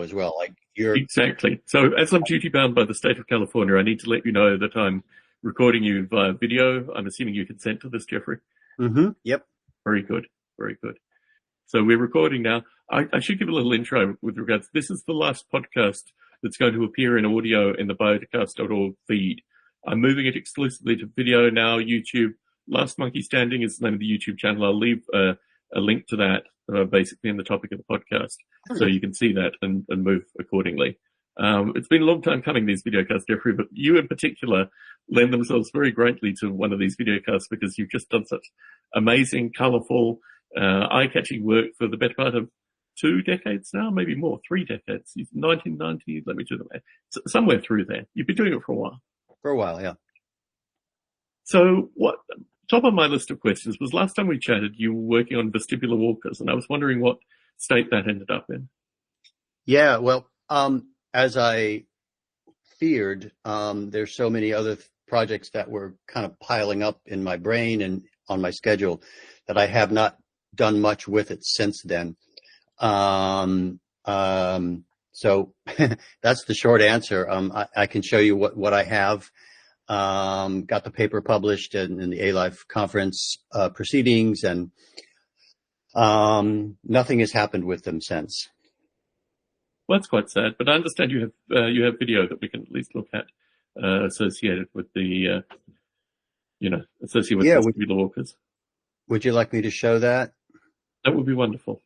as well. Like you're Exactly. So as I'm duty bound by the state of California, I need to let you know that I'm recording you via video. I'm assuming you consent to this, Jeffrey. Yep. Very good. Very good. So we're recording now. I should give a little intro with regards. This is the last podcast that's going to appear in audio in the biotacast.org feed. I'm moving it exclusively to video now, YouTube. Last Monkey Standing is the name of the YouTube channel. I'll leave a link to that basically in the topic of the podcast, so you can see that and move accordingly. It's been a long time coming, these videocasts, Jeffrey, but you in particular lend themselves very greatly to one of these videocasts because you've just done such amazing, colourful, eye-catching work for the better part of 2 decades now, maybe more, 3 decades. 1990, let me do the math. Somewhere through there. You've been doing it for a while. For a while, yeah. So top of my list of questions was last time we chatted, you were working on vestibular walkers, and I was wondering what state that ended up in. Yeah, well, as I feared, there's so many other projects that were kind of piling up in my brain and on my schedule that I have not done much with it since then. So that's the short answer. I can show you what I have. Got the paper published in the A-Life conference proceedings, and nothing has happened with them since. Well, that's quite sad, but I understand you have video that we can at least look at associated with the associated with vestibular walkers. Would you like me to show that? That would be wonderful.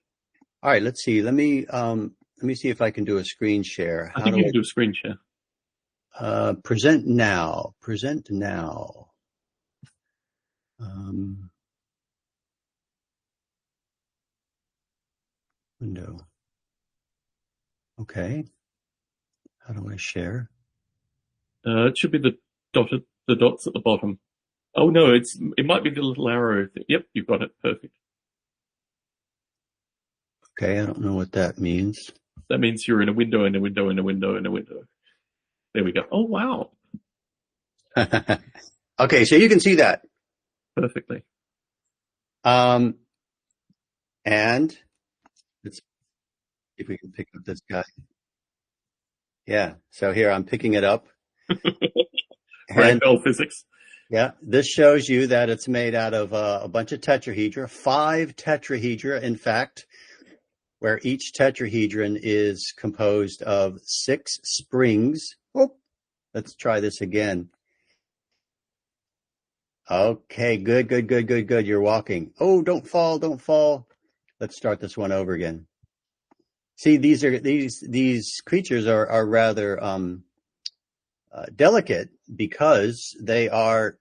All right, let's see. Let me see if I can do a screen share. I think you can do a screen share. Present now. Window. Okay. How do I share? It should be the dots at the bottom. Oh no, it might be the little arrow thing. Yep, you've got it. Perfect. Okay, I don't know what that means. That means you're in a window, in a window, in a window, in a window. There we go. Oh, wow. Okay, so you can see that. Perfectly. And let's see if we can pick up this guy. Yeah, so here I'm picking it up. Randall physics. Yeah, this shows you that it's made out of a bunch of tetrahedra, 5 tetrahedra, in fact, where each tetrahedron is composed of 6 springs. Oh, let's try this again. Okay, good. You're walking. Oh, don't fall. Let's start this one over again. See, these creatures are rather delicate because they are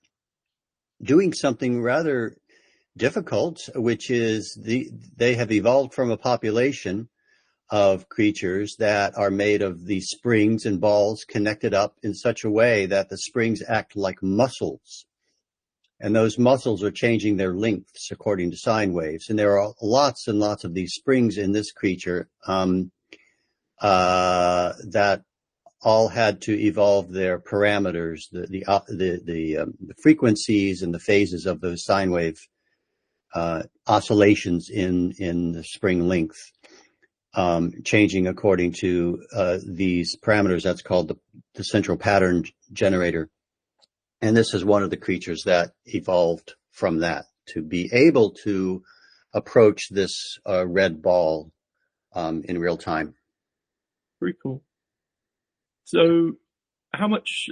doing something rather difficult, which is they have evolved from a population of creatures that are made of these springs and balls connected up in such a way that the springs act like muscles. And those muscles are changing their lengths according to sine waves. And there are lots and lots of these springs in this creature that all had to evolve their parameters, the frequencies and the phases of those sine wave oscillations in the spring length, changing according to these parameters. That's called the central pattern generator. And this is one of the creatures that evolved from that to be able to approach this red ball in real time. Very cool. So how much,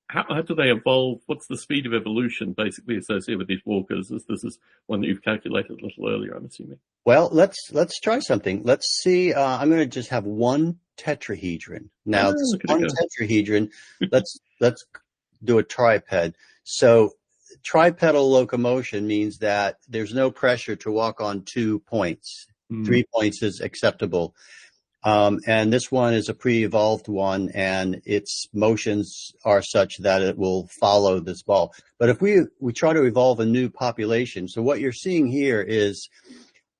how do they evolve? What's the speed of evolution basically associated with these walkers? This is one that you've calculated a little earlier, I'm assuming. Well, let's try something. Let's see. I'm going to just have one tetrahedron. Now, this one tetrahedron, let's do a triped. So tripedal locomotion means that there's no pressure to walk on 2 points. 3 points is acceptable. And this one is a pre-evolved one, and its motions are such that it will follow this ball. But if we try to evolve a new population, so what you're seeing here is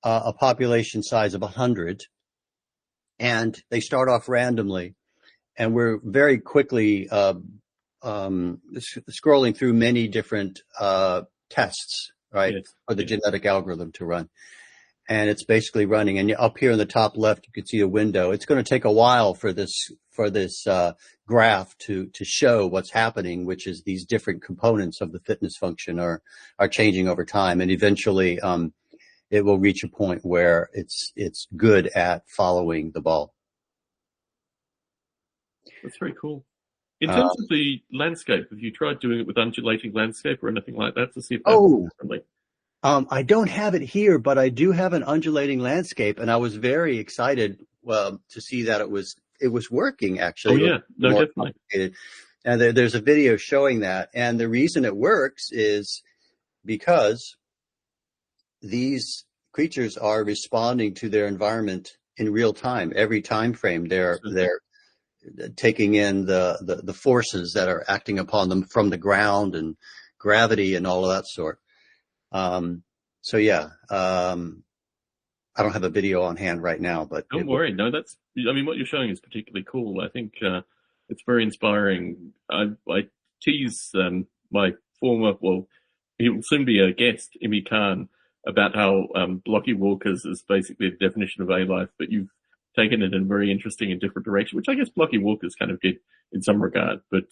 a population size of 100, and they start off randomly, and we're very quickly scrolling through many different tests, right, yes, for the genetic algorithm to run. and it's basically running. And up here in the top left, you can see a window. It's going to take a while for this graph to show what's happening, which is these different components of the fitness function are changing over time, and eventually it will reach a point where it's good at following the ball. That's very cool. In terms of the landscape, have you tried doing it with undulating landscape or anything like that to see if that's differently? I don't have it here, but I do have an undulating landscape, and I was very excited to see that it was working, actually. Oh, yeah. No, definitely. And there's a video showing that. And the reason it works is because these creatures are responding to their environment in real time. Every time frame, they're taking in the forces that are acting upon them from the ground and gravity and all of that sort. So yeah, I don't have a video on hand right now, but don't worry. No, what you're showing is particularly cool. I think it's very inspiring. I tease my former, he will soon be a guest, Imi Khan, about how blocky walkers is basically the definition of A-life, but you've taken it in a very interesting and different direction, which I guess blocky walkers kind of did in some regard. But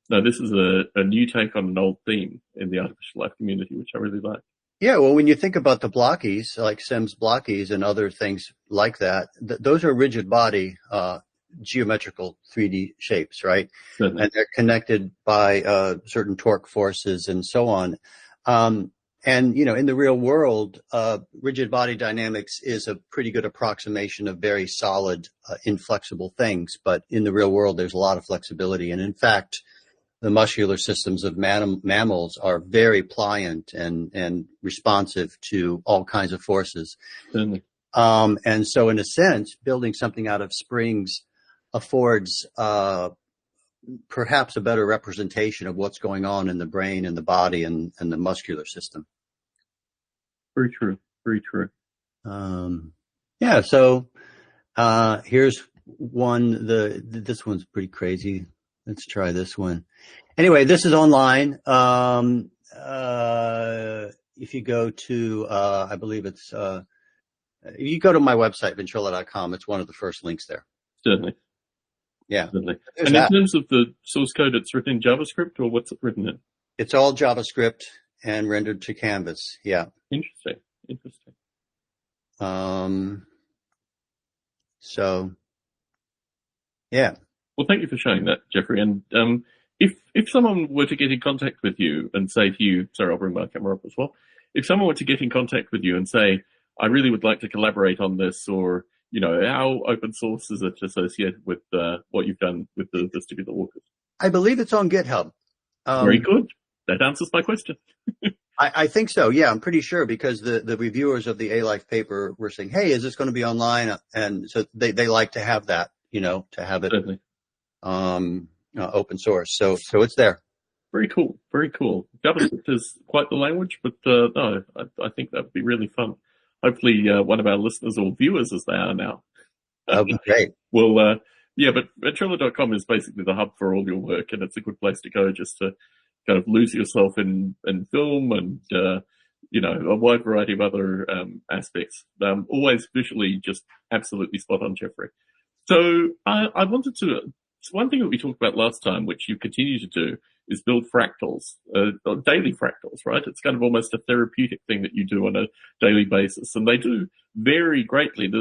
no, this is a new take on an old theme in the artificial life community, which I really like. Yeah, well, when you think about the blockies, like Sims blockies and other things like that, those are rigid body, geometrical 3D shapes, right? Certainly. And they're connected by certain torque forces and so on. And, in the real world, rigid body dynamics is a pretty good approximation of very solid, inflexible things. But in the real world, there's a lot of flexibility. And in fact, the muscular systems of mammals are very pliant and responsive to all kinds of forces. Certainly. And so in a sense, building something out of springs affords perhaps a better representation of what's going on in the brain and the body and the muscular system. Very true. Very true. Yeah. So here's one. This one's pretty crazy. Let's try this one. Anyway, this is online. If you go to, I believe it's, you go to my website, Ventrella.com. It's one of the first links there. Certainly. Yeah. Certainly. And in terms of the source code, it's written in JavaScript, or what's it written in? It's all JavaScript and rendered to Canvas. Yeah. Interesting. So, yeah. Well, thank you for showing that, Jeffrey. And if someone were to get in contact with you and say to you, sorry, I'll bring my camera up as well. If someone were to get in contact with you and say, I really would like to collaborate on this, or, how open source is it associated with what you've done with the vestibular walkers? I believe it's on GitHub. Very good. That answers my question. I think so. Yeah, I'm pretty sure, because the reviewers of the A-Life paper were saying, hey, is this going to be online? And so they like to have that, to have it Certainly. Open source. So it's there. Very cool. Very cool. JavaScript is quite the language, but no, I think that would be really fun. Hopefully one of our listeners or viewers, as they are now. That would be great. Well, yeah, but Ventrella.com is basically the hub for all your work, and it's a good place to go just to kind of lose yourself in film and, a wide variety of other aspects. Always visually just absolutely spot on, Jeffrey. So I wanted to, one thing that we talked about last time, which you continue to do, is build fractals, daily fractals, right? It's kind of almost a therapeutic thing that you do on a daily basis, and they do vary greatly.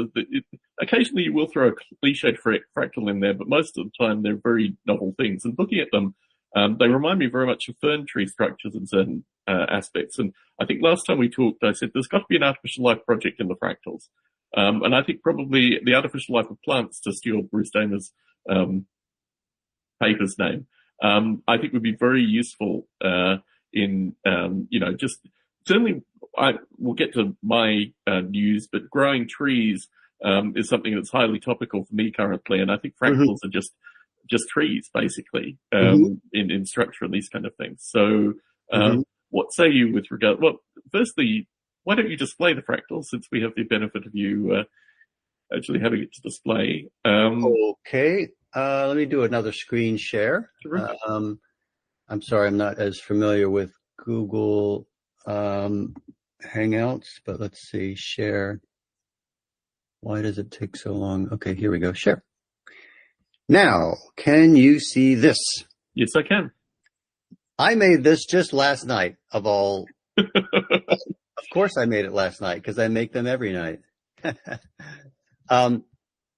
Occasionally you will throw a cliched fractal in there, but most of the time they're very novel things. And looking at them, they remind me very much of fern tree structures in certain aspects. And I think last time we talked, I said there's got to be an artificial life project in the fractals. And I think probably the artificial life of plants, to steal Bruce Damer's paper's name, I think would be very useful in, just certainly we'll get to my news, but growing trees is something that's highly topical for me currently. And I think fractals are just trees, basically, in structure and these kind of things. So what say you with regard, well, firstly, why don't you display the fractals, since we have the benefit of you actually having it to display? Okay. Let me do another screen share. I'm sorry, I'm not as familiar with Google. Hangouts, but let's see, share. Why does it take so long? Okay, here we go. Share. Now, can you see this? Yes, I can. I made this just last night of all. Of course I made it last night because I make them every night.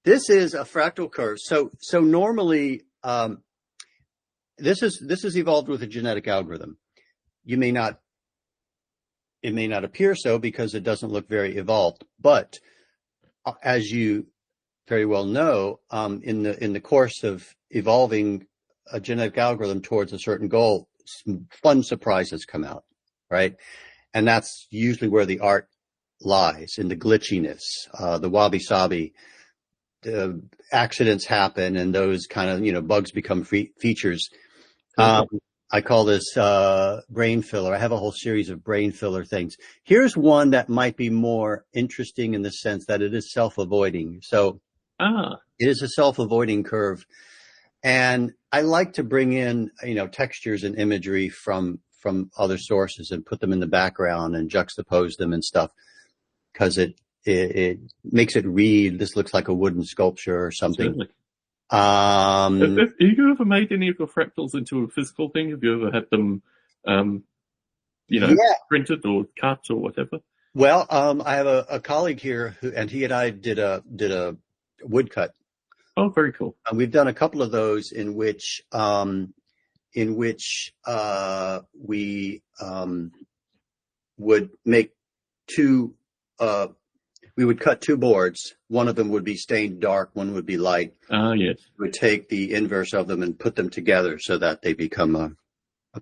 This is a fractal curve. So normally, this is evolved with a genetic algorithm. It may not appear so because it doesn't look very evolved, but as you very well know, in the course of evolving a genetic algorithm towards a certain goal, some fun surprises come out, right? And that's usually where the art lies, in the glitchiness, the wabi-sabi. Accidents happen, and those kind of bugs become features. I call this brain filler. I have a whole series of brain filler things. Here's one that might be more interesting in the sense that it is self-avoiding. So it is a self-avoiding curve. And I like to bring in, textures and imagery from other sources and put them in the background and juxtapose them and stuff, because it makes it read, this looks like a wooden sculpture or something. Certainly. Have you ever made any of your fractals into a physical thing? Have you ever had them, printed or cut or whatever? Well, I have a colleague here and he and I did a woodcut. Oh, very cool. And we've done a couple of those in which we would make two. We would cut two boards. One of them would be stained dark. One would be light. Yes. We would take the inverse of them and put them together so that they become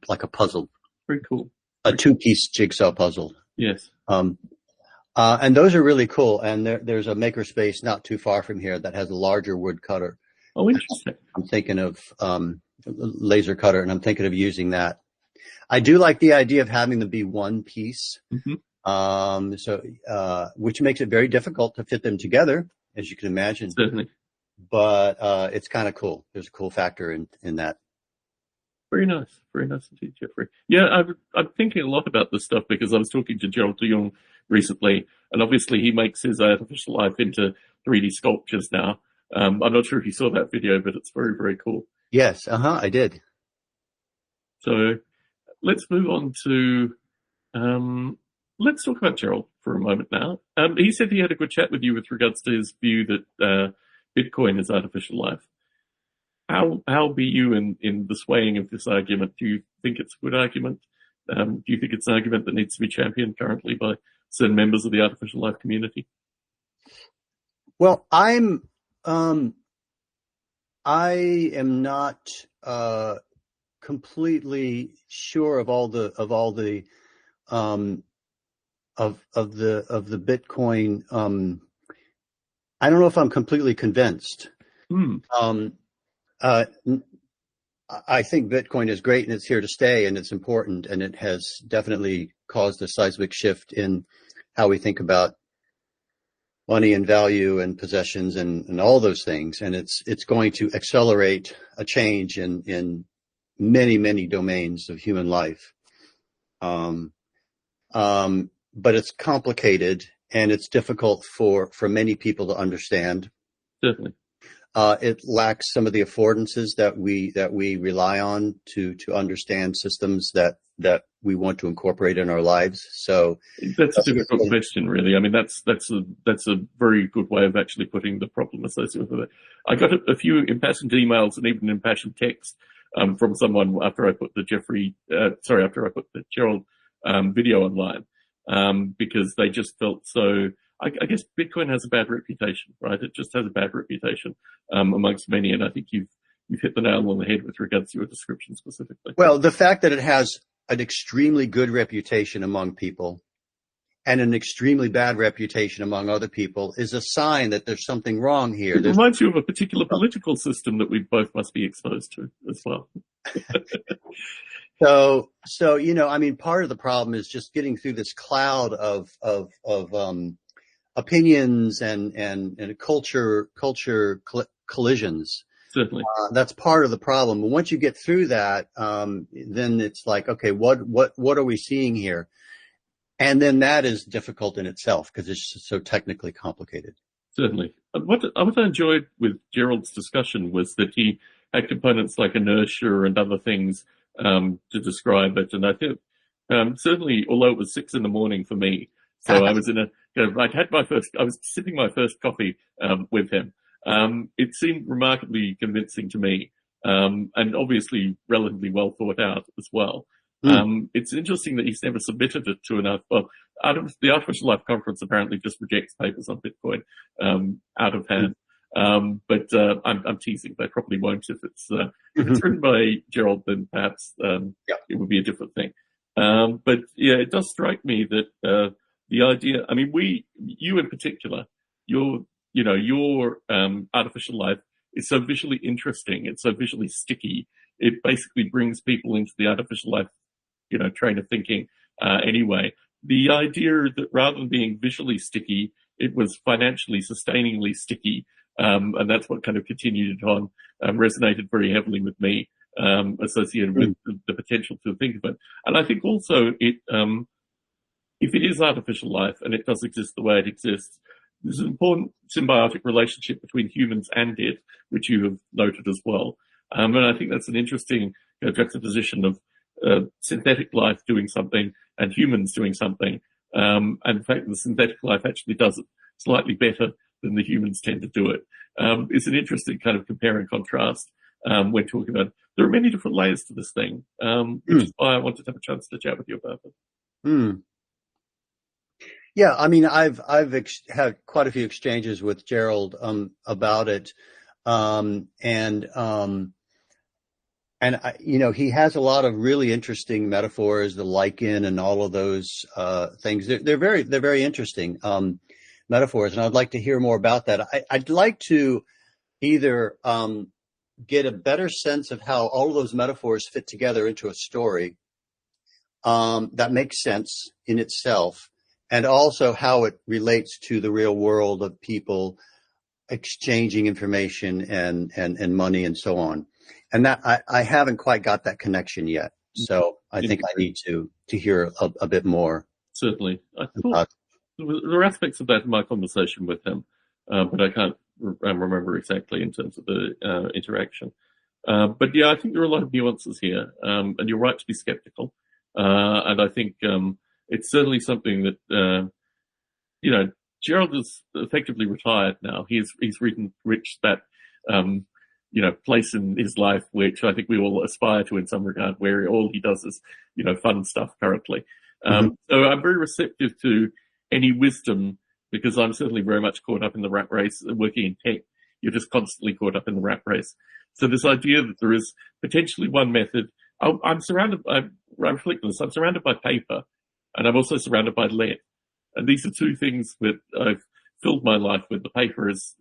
like a puzzle. Very cool. A two-piece jigsaw puzzle. Yes. And those are really cool. And there's a makerspace not too far from here that has a larger wood cutter. Oh, interesting. I'm thinking of laser cutter, and I'm thinking of using that. I do like the idea of having them be one piece. Mm-hmm. Which makes it very difficult to fit them together, as you can imagine. Certainly. But it's kind of cool. There's a cool factor in that. Very nice. Very nice indeed, Jeffrey. Yeah, I'm thinking a lot about this stuff because I was talking to Gerald de Jong recently, and obviously he makes his artificial life into 3D sculptures now. I'm not sure if you saw that video, but it's very, very cool. Yes, I did. So let's move on to... let's talk about Gerald for a moment now. He said he had a good chat with you with regards to his view that Bitcoin is artificial life. How be you in the swaying of this argument? Do you think it's a good argument? Do you think it's an argument that needs to be championed currently by certain members of the artificial life community? Well, I am not completely sure of the Bitcoin. I don't know if I'm completely convinced. I think Bitcoin is great and it's here to stay and it's important, and it has definitely caused a seismic shift in how we think about money and value and possessions and all those things. And it's going to accelerate a change in many, many domains of human life. But it's complicated and it's difficult for many people to understand. Certainly. It lacks some of the affordances that we rely on to understand systems that we want to incorporate in our lives. So that's a difficult question, really. I mean, that's a very good way of actually putting the problem associated with it. I got a few impassioned emails and even impassioned text from someone after I put the Gerald video online, because they just felt so. I guess Bitcoin has a bad reputation, right? It just has a bad reputation amongst many, and I think you've hit the nail on the head with regards to your description specifically. Well, the fact that it has an extremely good reputation among people and an extremely bad reputation among other people is a sign that there's something wrong here. It reminds you of a particular political system that we both must be exposed to as well. So I mean, part of the problem is just getting through this cloud of opinions and culture collisions. Certainly. That's part of the problem. And once you get through that, then it's like, okay, what are we seeing here? And then that is difficult in itself because it's just so technically complicated. Certainly. What I enjoyed with Gerald's discussion was that he had components like inertia and other things to describe it. And I think certainly, although it was 6 a.m. for me, so I was I was sipping my first coffee with him. It seemed remarkably convincing to me, and obviously relatively well thought out as well. It's interesting that he's never submitted it to enough. Well, the Artificial Life Conference apparently just rejects papers on Bitcoin out of hand. But I'm teasing. They probably won't if it's written by Gerald, then perhaps it would be a different thing. But yeah, it does strike me that the idea. I mean, you in particular, your artificial life is so visually interesting. It's so visually sticky. It basically brings people into the artificial life train of thinking anyway. The idea that rather than being visually sticky, it was financially sustainingly sticky, and that's what kind of continued it on, resonated very heavily with me, associated with the potential to think of it. And I think also if it is artificial life and it does exist the way it exists, there's an important symbiotic relationship between humans and it, which you have noted as well. And I think that's an interesting juxtaposition of synthetic life doing something and humans doing something. And in fact, the synthetic life actually does it slightly better than the humans tend to do it. It's an interesting kind of compare and contrast when talking about. There are many different layers to this thing, which is why I wanted to have a chance to chat with you about it. Yeah, I mean, I've had quite a few exchanges with Gerald about it, and he has a lot of really interesting metaphors, the lichen and all of those things. They're very interesting metaphors, and I'd like to hear more about that. I'd like to either get a better sense of how all of those metaphors fit together into a story that makes sense in itself, and also how it relates to the real world of people exchanging information and money and so on. And that I haven't quite got that connection yet. So I think I need to hear a bit more. Certainly. I thought there were aspects of that in my conversation with him, but I can't remember exactly in terms of the interaction. But yeah, I think there are a lot of nuances here, and you're right to be skeptical. And I think it's certainly something that Gerald is effectively retired now. He's reached that place in his life which I think we all aspire to in some regard, where all he does is fun stuff currently. So I'm very receptive to any wisdom, because I'm certainly very much caught up in the rat race. Working in tech, you're just constantly caught up in the rat race. So this idea that there is potentially one method. I'm surrounded by paper, and I'm also surrounded by lead. And these are two things that I've filled my life with. The paper is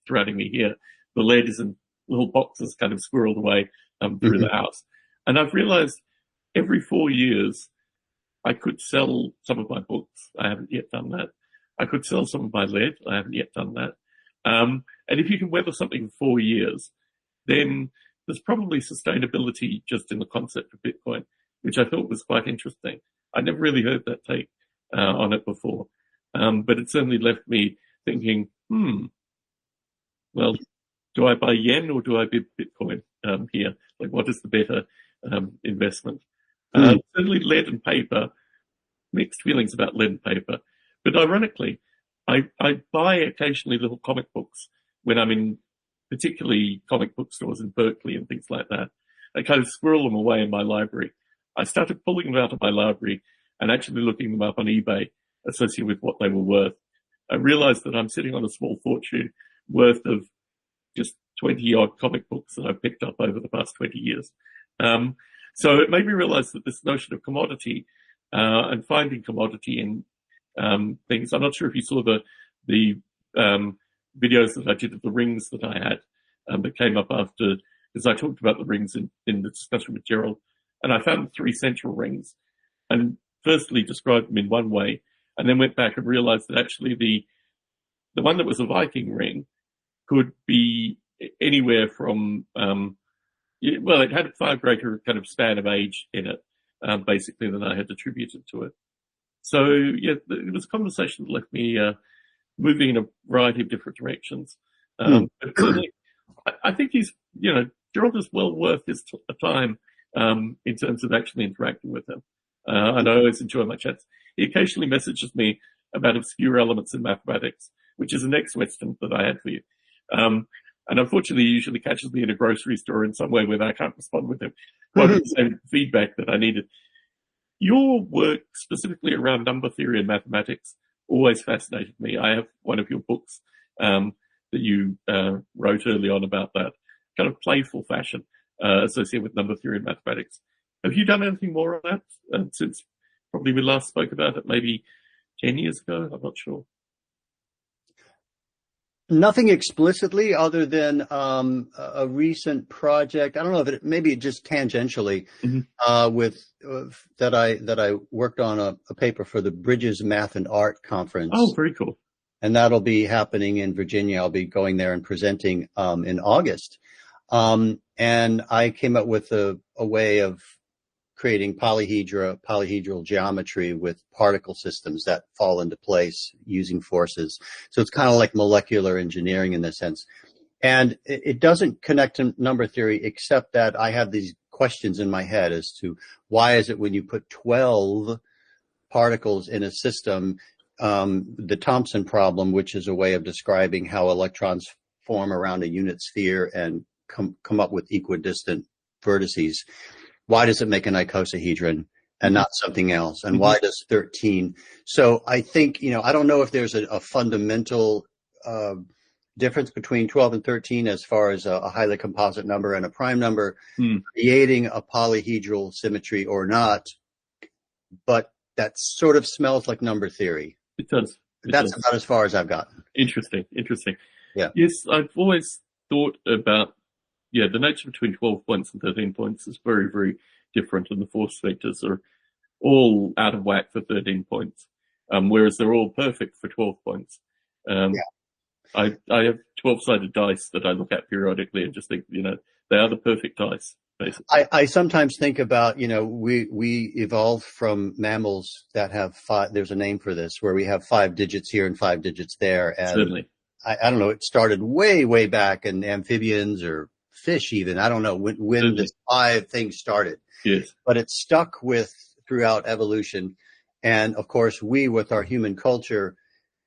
surrounding me here. The lead is in little boxes kind of squirreled away through the house. And I've realized every 4 years I could sell some of my books. I haven't yet done that. I could sell some of my lead. I haven't yet done that. And if you can weather something for 4 years, then there's probably sustainability just in the concept of Bitcoin, which I thought was quite interesting. I never really heard that take on it before. But it certainly left me thinking, well, do I buy yen or do I buy Bitcoin here? Like, what is the better investment? Certainly lead and paper, mixed feelings about lead and paper. But ironically, I buy occasionally little comic books when I'm in particularly comic book stores in Berkeley and things like that. I kind of squirrel them away in my library. I started pulling them out of my library and actually looking them up on eBay, associated with what they were worth. I realized that I'm sitting on a small fortune worth of just 20-odd comic books that I've picked up over the past 20 years. So it made me realize that this notion of commodity and finding commodity in things. I'm not sure if you saw the videos that I did of the rings that I had that came up after, because I talked about the rings in the discussion with Gerald, and I found 3 central rings, and firstly described them in one way, and then went back and realized that actually the one that was a Viking ring could be anywhere from, it had a far greater kind of span of age in it, basically, than I had attributed to it. So yeah, it was a conversation that left me moving in a variety of different directions. But certainly, I think he's, Gerald is well worth his time in terms of actually interacting with him. And I always enjoy my chats. He occasionally messages me about obscure elements in mathematics, which is the next question that I had for you. And unfortunately, he usually catches me in a grocery store in some way where I can't respond with him. Quite the same feedback that I needed. Your work specifically around number theory and mathematics always fascinated me. I have one of your books that you wrote early on about that kind of playful fashion associated with number theory and mathematics. Have you done anything more on that since probably we last spoke about it maybe 10 years ago? I'm not sure. Nothing explicitly other than a recent project. I don't know if maybe just tangentially that I worked on a paper for the Bridges Math and Art Conference. Oh, very cool. And that'll be happening in Virginia. I'll be going there and presenting in August. And I came up with a way of creating polyhedral geometry with particle systems that fall into place using forces. So it's kind of like molecular engineering in this sense. And it doesn't connect to number theory, except that I have these questions in my head as to why is it when you put 12 particles in a system, the Thomson problem, which is a way of describing how electrons form around a unit sphere and come up with equidistant vertices. Why does it make an icosahedron and not something else? And why does 13? So I think, I don't know if there's a fundamental difference between 12 and 13 as far as a highly composite number and a prime number creating a polyhedral symmetry or not, but that sort of smells like number theory. It does. That's about as far as I've gotten. Interesting. Yeah. Yes, I've always thought about the nature between 12 points and 13 points is very, very different, and the force vectors are all out of whack for 13 points, whereas they're all perfect for 12 points. I have 12-sided dice that I look at periodically and just think, they are the perfect dice, basically. I sometimes think about, we evolved from mammals that have five, there's a name for this, where we have 5 digits here and 5 digits there. And certainly. I don't know, it started way, way back in amphibians or fish even. I don't know when this 5 thing started. Yes. But it stuck with throughout evolution. And of course, we with our human culture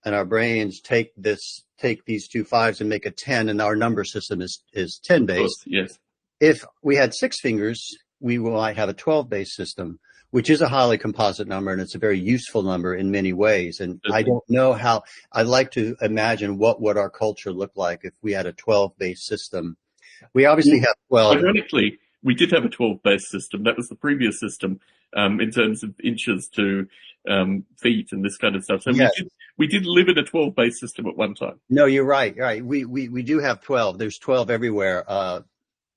and our brains take these 2 5s and make a 10, and our number system is 10 based. Yes. If we had 6 fingers, we might have a 12 based system, which is a highly composite number, and it's a very useful number in many ways. And I don't know how. I'd like to imagine what would our culture look like if we had a 12 based system. We obviously have 12. Ironically, we did have a 12-based system. That was the previous system in terms of inches to feet and this kind of stuff. So we did live in a 12-based system at one time. No, you're right. We do have 12. There's 12 everywhere,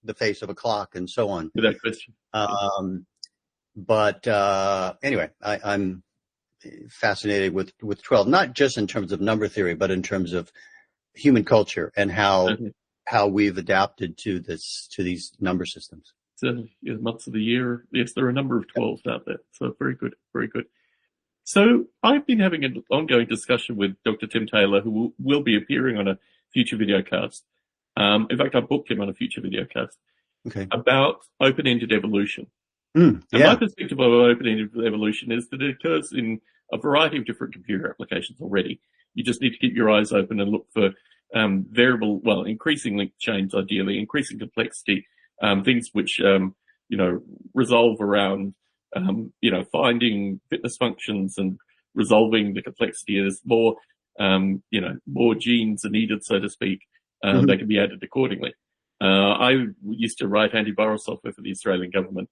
the face of a clock and so on. Without question. But anyway, I'm fascinated with 12, not just in terms of number theory, but in terms of human culture and how we've adapted to these number systems. Certainly, months of the year. Yes, there are a number of 12s out there. So very good, very good. So I've been having an ongoing discussion with Dr. Tim Taylor, who will be appearing on a future videocast. In fact, I booked him on a future videocast about open-ended evolution. And my perspective of open-ended evolution is that it occurs in a variety of different computer applications already. You just need to keep your eyes open and look for increasing length chains, ideally, increasing complexity, things which, resolve around, finding fitness functions and resolving the complexity. There's more, more genes are needed, so to speak, they can be added accordingly. I used to write antiviral software for the Australian government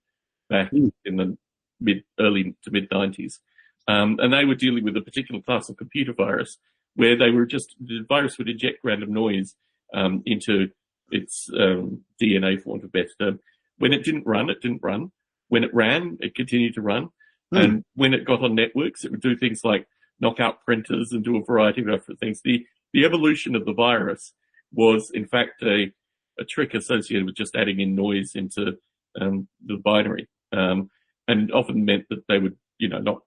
back in the early to mid 90s. And they were dealing with a particular class of computer virus where the virus would inject random noise into its DNA, for want of a better term. When it didn't run, it didn't run. When it ran, it continued to run. And when it got on networks, it would do things like knock out printers and do a variety of different things. The evolution of the virus was, in fact, a trick associated with just adding in noise into the binary, and often meant that they would, not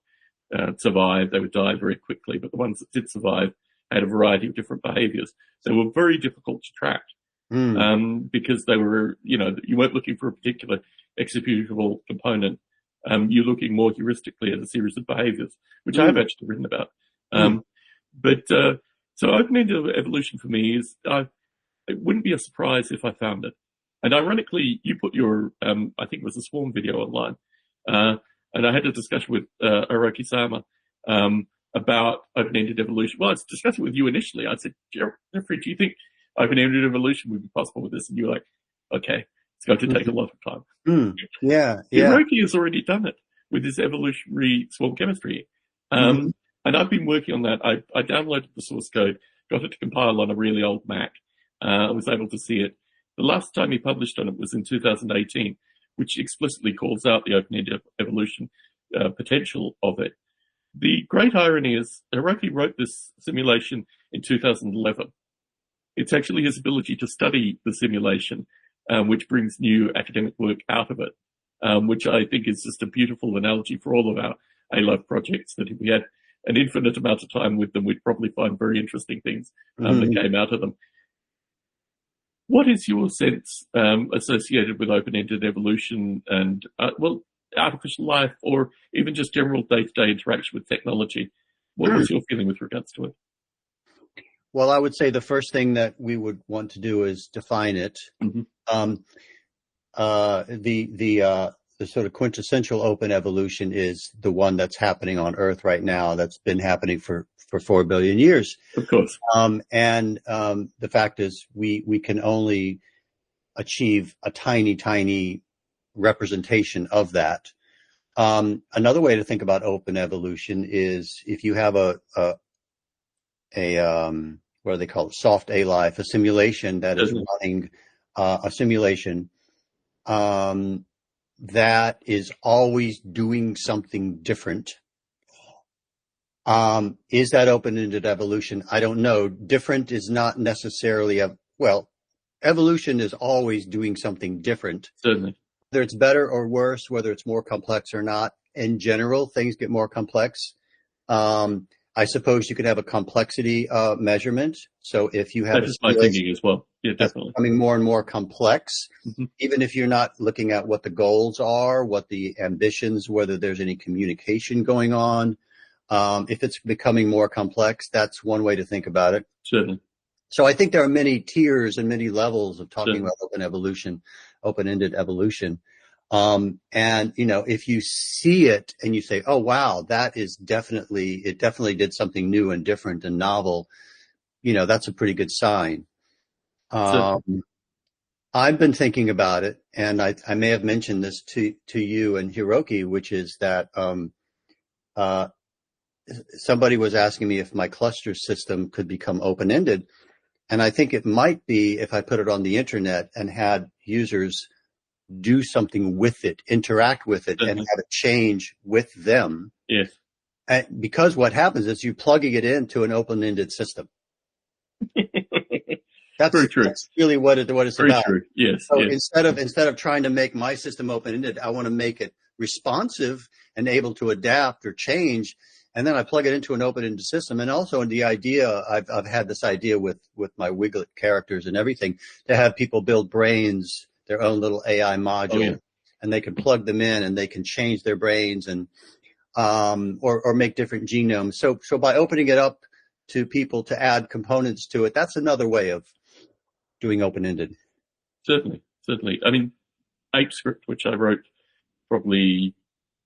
survive, they would die very quickly. But the ones that did survive had a variety of different behaviors. They were very difficult to track because they were, you weren't looking for a particular executable component. You're looking more heuristically at a series of behaviors, which I've actually written about. So open-ended evolution for me is, it wouldn't be a surprise if I found it. And ironically, you put your, I think it was a Swarm video online, and I had a discussion with Hiroki-sama about open-ended evolution. Well, I was discussing with you initially. I said, Jeffrey, do you think open-ended evolution would be possible with this? And you were like, okay, it's going to take a lot of time. Yeah. Hiroki has already done it with his evolutionary swarm chemistry. And I've been working on that. I downloaded the source code, got it to compile on a really old Mac. I was able to see it. The last time he published on it was in 2018, which explicitly calls out the open-ended evolution potential of it. The great irony is Hiroki wrote this simulation in 2011. It's actually his ability to study the simulation, which brings new academic work out of it, which I think is just a beautiful analogy for all of our A-Love projects, that if we had an infinite amount of time with them, we'd probably find very interesting things that came out of them. What is your sense associated with open-ended evolution and, artificial life, or even just general day-to-day interaction with technology? What was your feeling with regards to it? Well, I would say the first thing that we would want to do is define it. The sort of quintessential open evolution is the one that's happening on Earth right now. That's been happening for 4 billion years. Of course. The fact is we can only achieve a tiny representation of that. Another way to think about open evolution is if you have a what do they call it? Soft A life, a simulation that is running a simulation that is always doing something different. Is that open-ended evolution? I don't know. Different is not necessarily evolution is always doing something different. Certainly. Whether it's better or worse, whether it's more complex or not. In general, things get more complex. I suppose you could have a complexity measurement. So if you have that's my thinking as well. Yeah, definitely. Becoming more and more complex, even if you're not looking at what the goals are, what the ambitions, whether there's any communication going on. If it's becoming more complex, that's one way to think about it. Certainly. So I think there are many tiers and many levels of talking about open-ended evolution. And if you see it and you say, oh, wow, it definitely did something new and different and novel, that's a pretty good sign. I've been thinking about it, and I may have mentioned this to you and Hiroki, which is that, somebody was asking me if my cluster system could become open-ended. And I think it might be if I put it on the internet and had users do something with it, interact with it, and have it change with them. Yes. Because what happens is you're plugging it into an open-ended system. That's very true. That's really what it's very about. True. Yes. So yes. instead of trying to make my system open-ended, I want to make it responsive and able to adapt or change. And then I plug it into an open-ended system. And also in the idea, I've had this idea with my Wiglet characters and everything, to have people build brains, their own little AI module, and they can plug them in and they can change their brains and or make different genomes. So by opening it up to people to add components to it, that's another way of doing open-ended. Certainly. I mean, ApeScript, which I wrote probably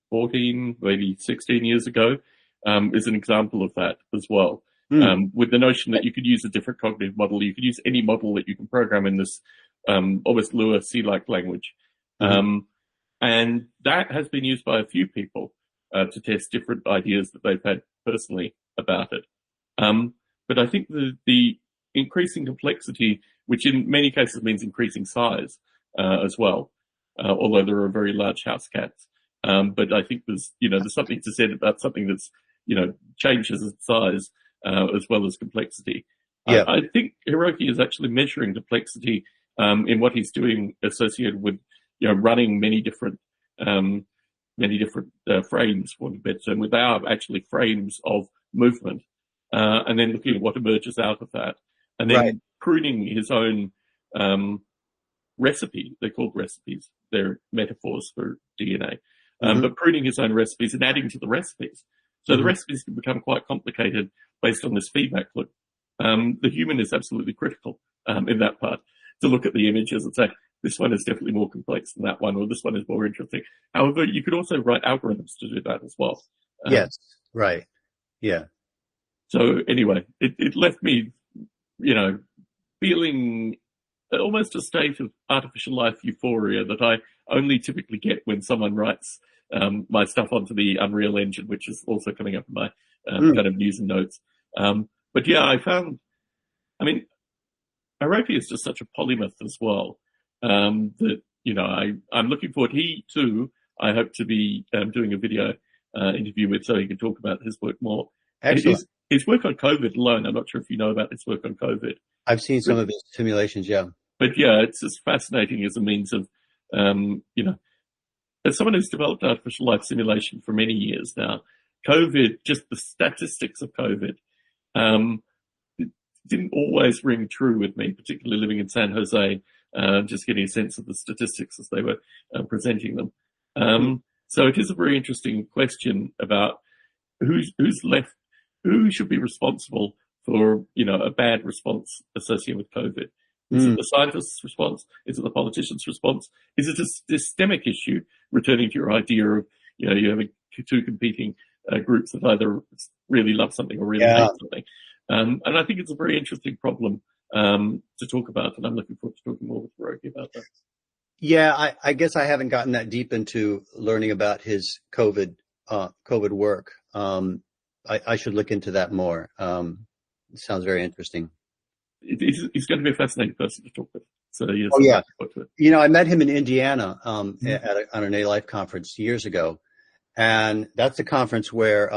14, maybe 16 years ago, is an example of that as well. With the notion that you could use a different cognitive model. You could use any model that you can program in this almost Lua C-like language. And that has been used by a few people to test different ideas that they've had personally about it. But I think the increasing complexity, which in many cases means increasing size as well, although there are very large house cats. But I think there's something to say about something that's, changes its size as well as complexity. Yeah. I think Hiroki is actually measuring complexity in what he's doing associated with, running many different many different frames, for want of a better term, they are actually frames of movement, and then looking at what emerges out of that, and then pruning his own recipe. They're called recipes. They're metaphors for DNA. But pruning his own recipes and adding to the recipes. So the recipes can become quite complicated based on this feedback loop. The human is absolutely critical in that part, to look at the images and say, this one is definitely more complex than that one, or this one is more interesting. However, you could also write algorithms to do that as well. Yes, right. Yeah. So anyway, it left me, feeling almost a state of artificial life euphoria that I only typically get when someone writes my stuff onto the Unreal Engine, which is also coming up in my kind of news and notes. But yeah, Oroki is just such a polymath as well, that, I'm looking forward. He too, I hope to be doing a video interview with, so he can talk about his work more. Excellent. His work on COVID alone, I'm not sure if you know about his work on COVID. I've seen some of his simulations, yeah. But yeah, it's as fascinating as a means of, as someone who's developed artificial life simulation for many years now, COVID, just the statistics of COVID, didn't always ring true with me, particularly living in San Jose, just getting a sense of the statistics as they were presenting them. So it is a very interesting question about who's left, who should be responsible for, a bad response associated with COVID. Is it the scientist's response? Is it the politician's response? Is it a systemic issue? Returning to your idea of, you having two competing groups that either really love something or really hate something. And I think it's a very interesting problem to talk about, and I'm looking forward to talking more with Oroki about that. Yeah, I guess I haven't gotten that deep into learning about his COVID work. I should look into that more. It sounds very interesting. He's going to be a fascinating person to talk with. So yes, I met him in Indiana on an A-Life conference years ago, and that's a conference where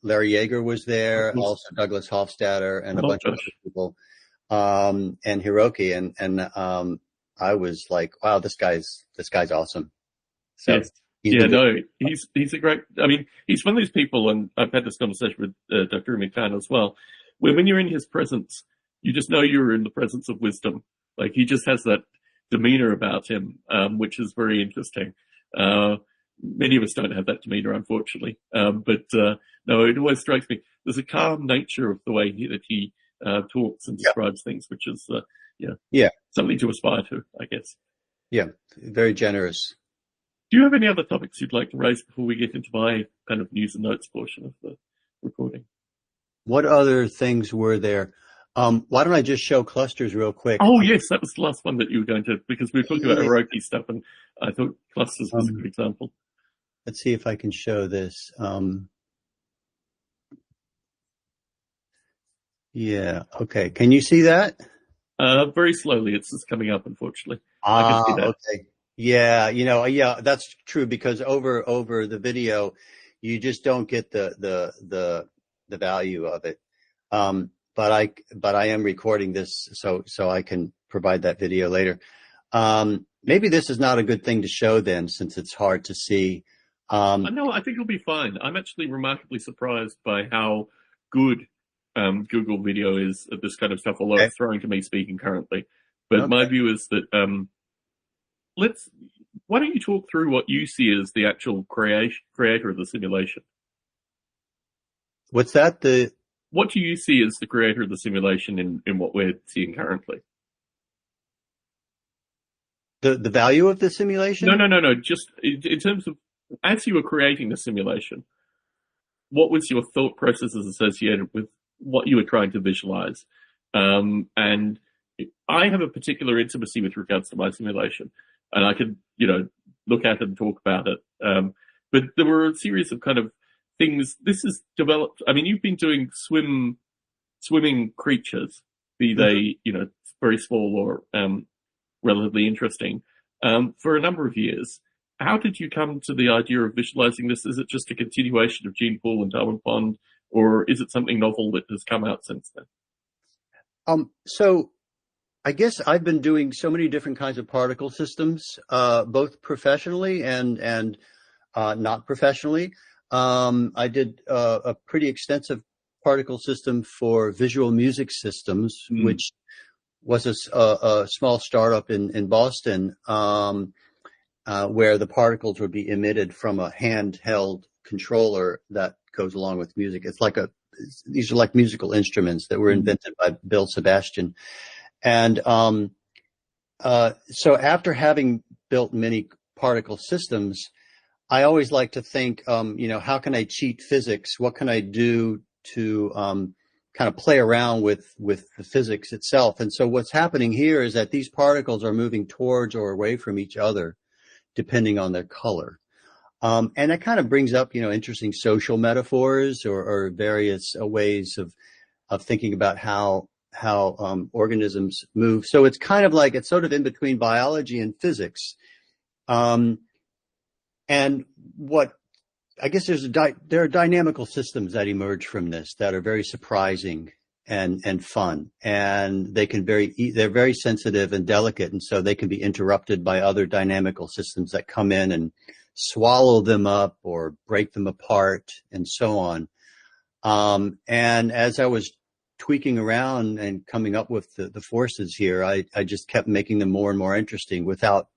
Larry Yeager was there, also Douglas Hofstadter, and a bunch of other people, and Hiroki, and I was like, wow, this guy's awesome. So yes. He's a great. I mean, he's one of these people, and I've had this conversation with Dr. McCann as well, where when you're in his presence, you just know you're in the presence of wisdom. Like, he just has that demeanor about him, which is very interesting. Many of us don't have that demeanor, unfortunately. But no, it always strikes me. There's a calm nature of the way that he talks and describes things, which is, something to aspire to, I guess. Yeah, very generous. Do you have any other topics you'd like to raise before we get into my kind of news and notes portion of the recording? What other things were there? Why don't I just show clusters real quick? Oh, yes, that was the last one that you were going to, because we were talking about Oroki stuff, and I thought clusters was a good example. Let's see if I can show this. Yeah, okay. Can you see that? Very slowly. It's just coming up, unfortunately. I can see that. Okay. Yeah, that's true, because over the video, you just don't get the value of it. But I am recording this so I can provide that video later. Maybe this is not a good thing to show then, since it's hard to see. No, I think it'll be fine. I'm actually remarkably surprised by how good Google Video is at this kind of stuff, although it's throwing to me speaking currently. But my view is that why don't you talk through what you see as the actual creator of the simulation? What's that? What do you see as the creator of the simulation in what we're seeing currently? The value of the simulation? No. Just in terms of, as you were creating the simulation, what was your thought processes associated with what you were trying to visualize? And I have a particular intimacy with regards to my simulation, and I could, look at it and talk about it. But there were a series of kind of things. This is developed. I mean, you've been doing swimming creatures, be they, very small or relatively interesting, for a number of years. How did you come to the idea of visualizing this? Is it just a continuation of Gene Pool and Darwin Pond, or is it something novel that has come out since then? So I guess I've been doing so many different kinds of particle systems, both professionally and not professionally. I did a pretty extensive particle system for visual music systems, which was a small startup in Boston, where the particles would be emitted from a handheld controller that goes along with music. These are like musical instruments that were invented by Bill Sebastian. And so after having built many particle systems, I always like to think, how can I cheat physics? What can I do to kind of play around with the physics itself? And so what's happening here is that these particles are moving towards or away from each other, depending on their color. And that kind of brings up, interesting social metaphors or various ways of thinking about how organisms move. So it's kind of like, it's sort of in between biology and physics. And what I guess there are dynamical systems that emerge from this that are very surprising and fun, and they're very sensitive and delicate, and so they can be interrupted by other dynamical systems that come in and swallow them up or break them apart and so on. And as I was tweaking around and coming up with the forces here, I just kept making them more and more interesting without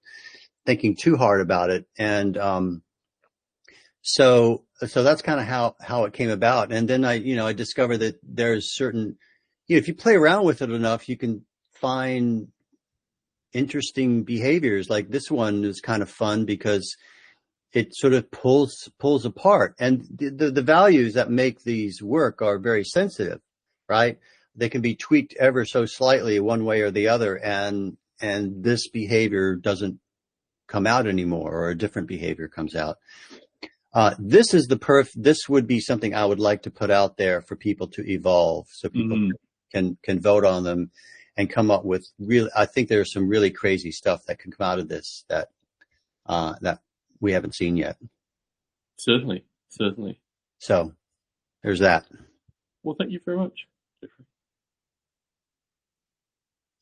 thinking too hard about it. And so that's kind of how it came about. And then I discovered that there's certain, if you play around with it enough, you can find interesting behaviors. Like this one is kind of fun because it sort of pulls apart, and the values that make these work are very sensitive, right? They can be tweaked ever so slightly one way or the other, and this behavior doesn't come out anymore, or a different behavior comes out. This would be something I would like to put out there for people to evolve, so people can vote on them and come up with I think there's some really crazy stuff that can come out of this that we haven't seen yet. Certainly. So there's that. Well, thank you very much, Jeffrey.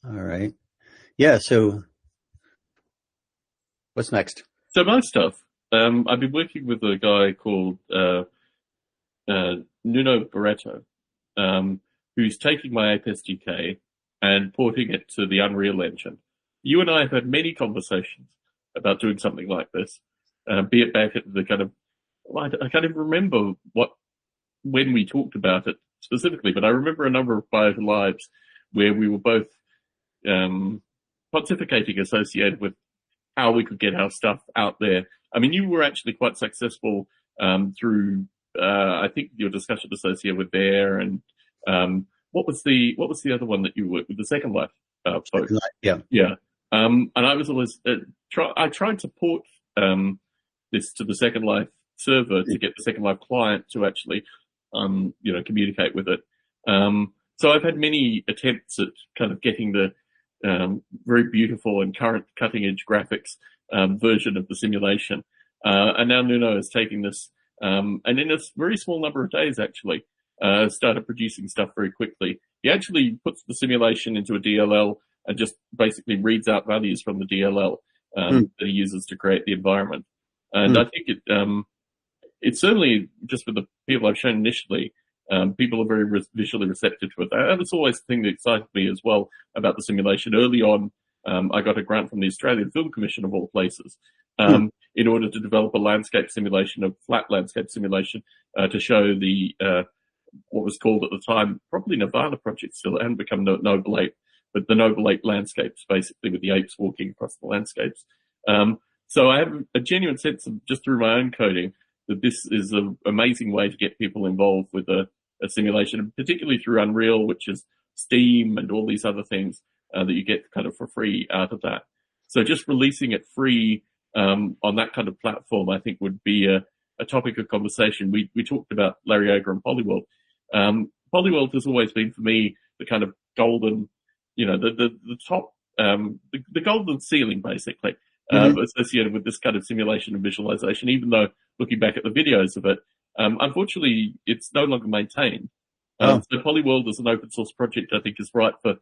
All right. Yeah. So what's next? So my stuff. I've been working with a guy called Nuno Barreto, who's taking my Ape SDK and porting it to the Unreal Engine. You and I have had many conversations about doing something like this, be it back at the kind of, I can't even remember when we talked about it specifically, but I remember a number of Biota Lives where we were both pontificating associated with how we could get our stuff out there. I mean, you were actually quite successful through, I think, your discussion associated with there, and what was the other one that you worked with, the Second Life folk? Yeah. And I was always I tried to port this to the Second Life server to get the Second Life client to actually communicate with it. So I've had many attempts at kind of getting the very beautiful and current cutting edge graphics version of the simulation. And now Nuno is taking this, and in a very small number of days actually, started producing stuff very quickly. He actually puts the simulation into a DLL and just basically reads out values from the DLL that he uses to create the environment. And I think it's certainly, just for the people I've shown initially, people are very visually receptive to it. And it's always the thing that excited me as well about the simulation. Early on, I got a grant from the Australian Film Commission, of all places, in order to develop a landscape simulation, a flat landscape simulation, to show the what was called at the time, probably Nirvana Project still, it hadn't become Noble Ape, but the Noble Ape landscapes, basically, with the apes walking across the landscapes. So I have a genuine sense of, just through my own coding, that this is an amazing way to get people involved with a simulation, and particularly through Unreal, which is Steam and all these other things that you get kind of for free out of that. So just releasing it free on that kind of platform, I think, would be a topic of conversation. We talked about Larry Yeager and Polyworld. Polyworld has always been, for me, the kind of golden, the top, the golden ceiling, basically, associated with this kind of simulation and visualization, even though looking back at the videos of it, unfortunately, it's no longer maintained. So Polyworld as an open source project, I think, is right for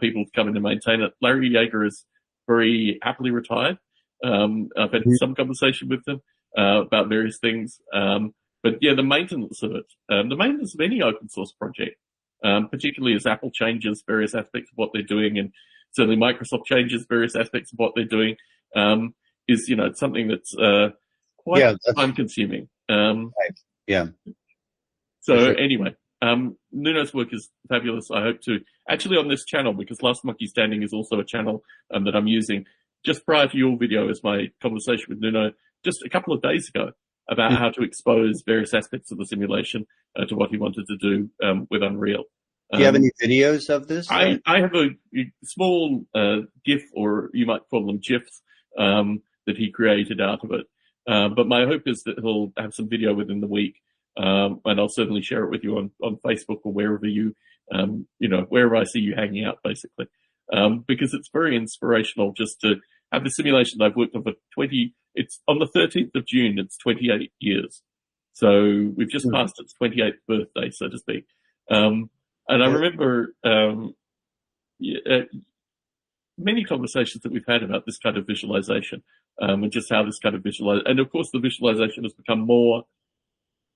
people to come in and maintain it. Larry Yeager is very happily retired. I've had some conversation with them. about various things. But yeah, the maintenance of it, the maintenance of any open source project, particularly as Apple changes various aspects of what they're doing, and certainly Microsoft changes various aspects of what they're doing, is, it's something that's quite time consuming. Right. Yeah. So anyway, Nuno's work is fabulous. I hope to actually on this channel, because Last Monkey Standing is also a channel that I'm using. Just prior to your video is my conversation with Nuno just a couple of days ago about how to expose various aspects of the simulation to what he wanted to do with Unreal. Do you have any videos of this? I have a small GIF, or you might call them GIFs, that he created out of it. But my hope is that he'll have some video within the week, and I'll certainly share it with you on Facebook or wherever you, wherever I see you hanging out, basically. Because it's very inspirational just to have the simulation that I've worked on for it's on the 13th of June, it's 28 years. So we've just passed its 28th birthday, so to speak. And I remember many conversations that we've had about this kind of visualization, and just how this kind of and of course the visualization has become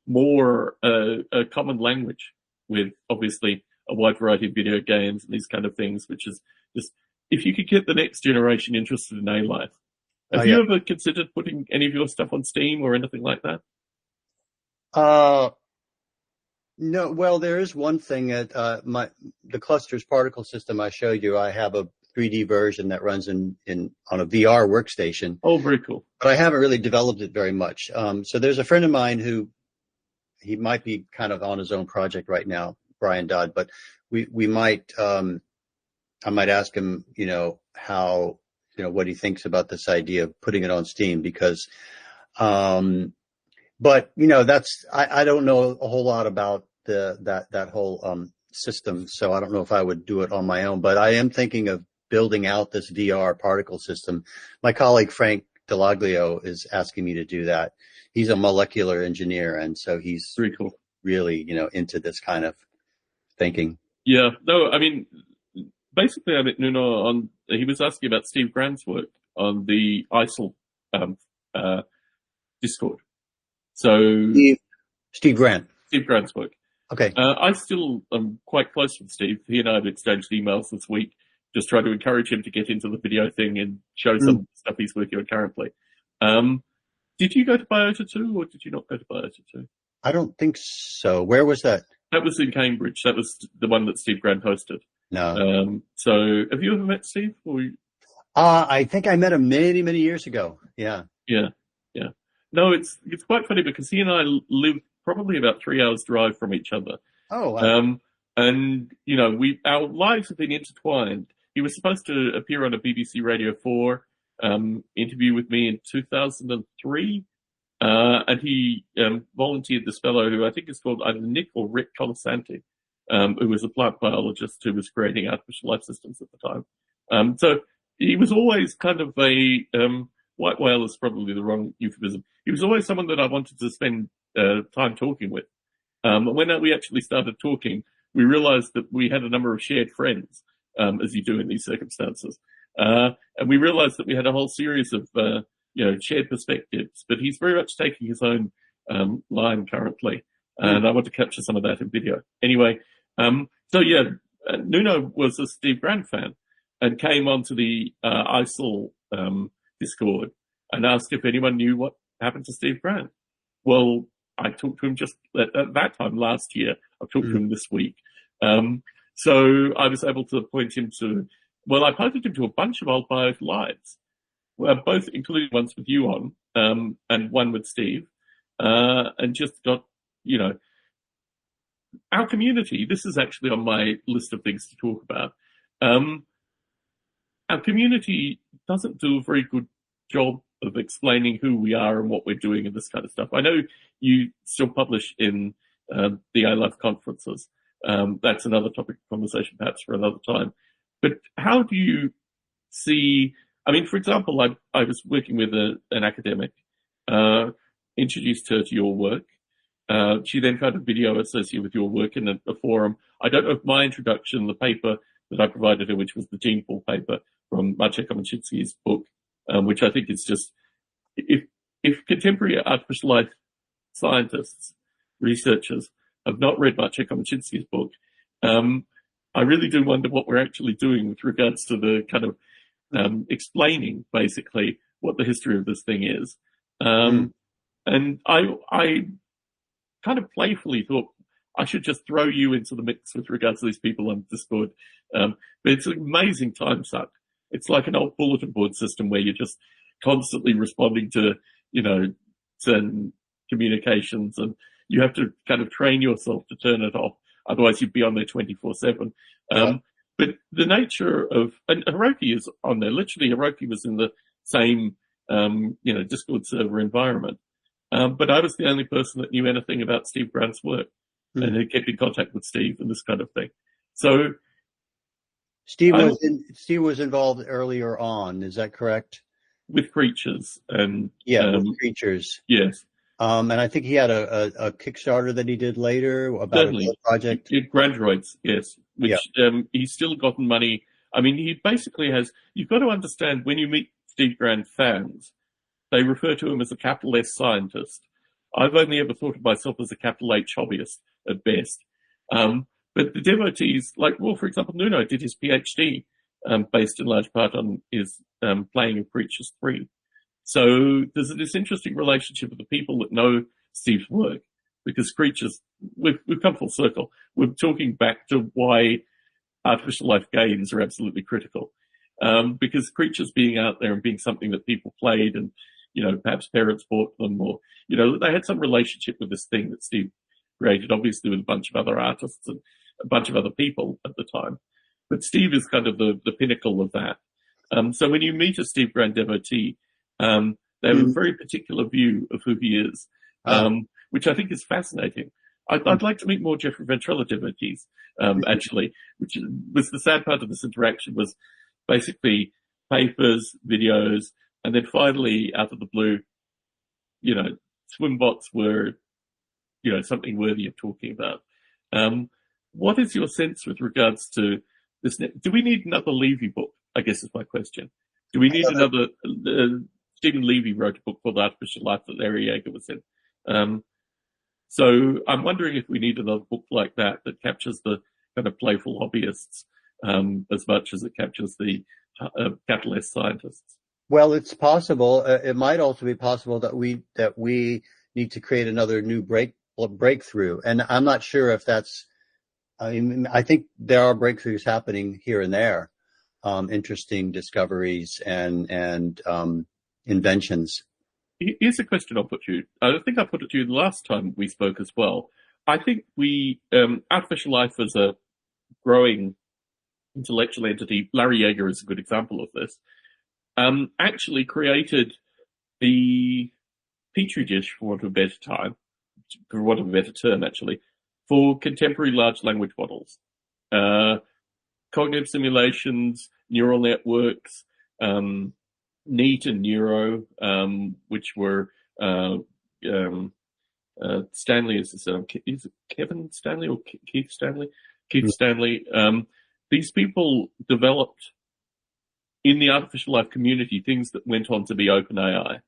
more a common language with obviously a wide variety of video games and these kind of things, which is just, if you could get the next generation interested in A-Life. Have you ever considered putting any of your stuff on Steam or anything like that? No. Well, there is one thing that the clusters particle system I showed you. I have a 3D version that runs on a VR workstation. Oh, very cool. But I haven't really developed it very much. So there's a friend of mine who, he might be kind of on his own project right now, Brian Dodd, but we might, I might ask him, how, what he thinks about this idea of putting it on Steam, because, but that's, I don't know a whole lot about that whole, system. So I don't know if I would do it on my own, but I am thinking of building out this VR particle system. My colleague, Frank Delaglio, is asking me to do that. He's a molecular engineer, and so he's very cool. Really, into this kind of thinking. Yeah, no, I mean, basically, I met Nuno he was asking about Steve Grant's work on the ISIL Discord. So Steve Grant's work. Okay. I still am quite close with Steve. He and I have exchanged emails this week, just trying to encourage him to get into the video thing and show some stuff he's working on currently. Did you go to Biota 2, or did you not go to Biota 2? I don't think so. Where was that? That was in Cambridge. That was the one that Steve Grant hosted. No. So have you ever met Steve? I think I met him many, many years ago. Yeah. Yeah. Yeah. No, it's quite funny because he and I live probably about 3 hours drive from each other. Oh, wow. And, our lives have been intertwined. He was supposed to appear on a BBC Radio 4 interview with me in 2003. And he volunteered this fellow who I think is called either Nick or Rick Colasanti, who was a plant biologist who was creating artificial life systems at the time. So he was always kind of a white whale is probably the wrong euphemism. He was always someone that I wanted to spend time talking with. When we actually started talking, we realized that we had a number of shared friends, as you do in these circumstances. And we realized that we had a whole series of, shared perspectives, but he's very much taking his own, line currently. And I want to capture some of that in video. Anyway, Nuno was a Steve Grant fan and came onto the, ISIL, Discord and asked if anyone knew what happened to Steve Grant. Well, I talked to him just at that time last year. I've talked to him this week. So I was able to point him to, I pointed him to a bunch of old Biota lives, both including ones with you on, and one with Steve, and just got, our community. This is actually on my list of things to talk about. Our community doesn't do a very good job of explaining who we are and what we're doing and this kind of stuff. I know you still publish in the A-Life conferences. That's another topic of conversation perhaps for another time. But how do you see, for example, I was working with an academic, introduced her to your work. She then found a video associated with your work in a forum. I don't know if my introduction, the paper that I provided her, which was the gene pool paper from Maciej Komaczynski's book, which I think is just, if if contemporary artificial life scientists, researchers, have not read much of Komachinsky's book, I really do wonder what we're actually doing with regards to the kind of explaining, basically, what the history of this thing is. And I kind of playfully thought I should just throw you into the mix with regards to these people on Discord. But it's an amazing time suck. It's like an old bulletin board system where you're just constantly responding to, certain communications, and you have to kind of train yourself to turn it off. Otherwise you'd be on there 24/7. But the nature of, and Hiroki is on there. Literally, Hiroki was in the same, Discord server environment. But I was the only person that knew anything about Steve Grant's work and had kept in contact with Steve and this kind of thing. So Steve was involved earlier on. Is that correct? With creatures and with creatures. Yes. And I think he had a Kickstarter that he did later about a project. Grandroids, yes. Which he's still gotten money. I mean, he basically has. You've got to understand, when you meet Steve Grant fans, they refer to him as a capital S scientist. I've only ever thought of myself as a capital H hobbyist at best. But the devotees, for example, Nuno did his PhD based in large part on his playing of Creatures 3. So there's this interesting relationship with the people that know Steve's work, because Creatures, we've come full circle. We're talking back to why artificial life games are absolutely critical. Because Creatures being out there and being something that people played and, perhaps parents bought them, or, they had some relationship with this thing that Steve created, obviously with a bunch of other artists and a bunch of other people at the time. But Steve is kind of the pinnacle of that. So when you meet a Steve Grant devotee, they have a very particular view of who he is, which I think is fascinating. I'd like to meet more Jeffrey Ventrella devotees, actually, which was the sad part of this interaction, was basically papers, videos, and then finally, out of the blue, swim bots were, something worthy of talking about. What is your sense with regards to this? Do we need another Levy book? I guess is my question. Do we need another? Stephen Levy wrote a book called Artificial Life that Larry Yeager was in. So I'm wondering if we need another book like that captures the kind of playful hobbyists as much as it captures the capital S scientists. Well, it's possible. It might also be possible that we need to create another new breakthrough. And I'm not sure if that's. I think there are breakthroughs happening here and there, interesting discoveries and inventions. Here's a question I'll put to you. I think I put it to you the last time we spoke as well. I think artificial life as a growing intellectual entity, Larry Yeager is a good example of this, actually created the petri dish, for want of a better term, actually, for contemporary large language models. Cognitive simulations, neural networks, NEAT and Neuro, which were Stanley, is it Kevin Stanley or Keith Stanley? Keith Stanley. These people developed in the artificial life community things that went on to be OpenAI.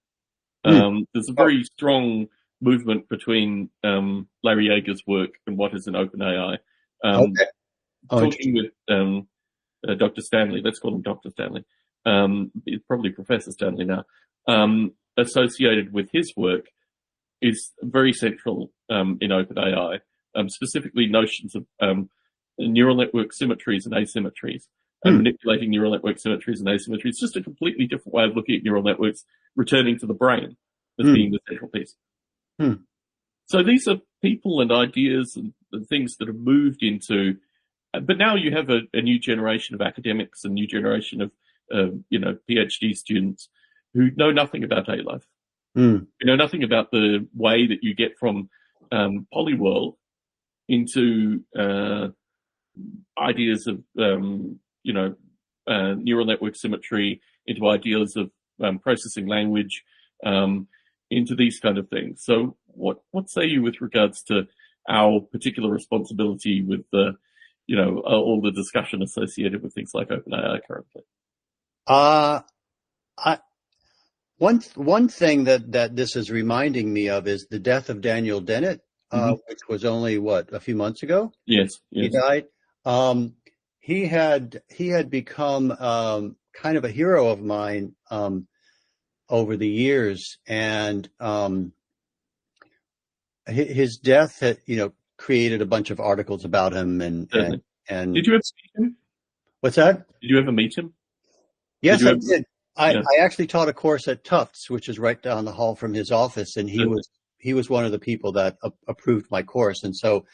There's a very strong movement between Larry Yeager's work and what is in OpenAI. Talking with Dr. Stanley, let's call him Dr. Stanley. It's probably Professor Stanley now, associated with his work is very central in OpenAI, specifically notions of neural network symmetries and asymmetries, and manipulating neural network symmetries and asymmetries. It's just a completely different way of looking at neural networks returning to the brain as being the central piece. So these are people and ideas and things that have moved into, but now you have a new generation of academics, a new generation of PhD students who know nothing about A-Life. You know nothing about the way that you get from Polyworld into ideas of neural network symmetry, into ideas of processing language, into these kind of things. So what say you with regards to our particular responsibility with the all the discussion associated with things like OpenAI currently? One thing that this is reminding me of is the death of Daniel Dennett, which was only a few months ago. Yes, He yes. died. He had become kind of a hero of mine over the years, and his death had created a bunch of articles about him, and Did you ever meet him? What's that? Did you ever meet him? Yes, I did. Yeah. I actually taught a course at Tufts, which is right down the hall from his office, and he was one of the people that approved my course, and so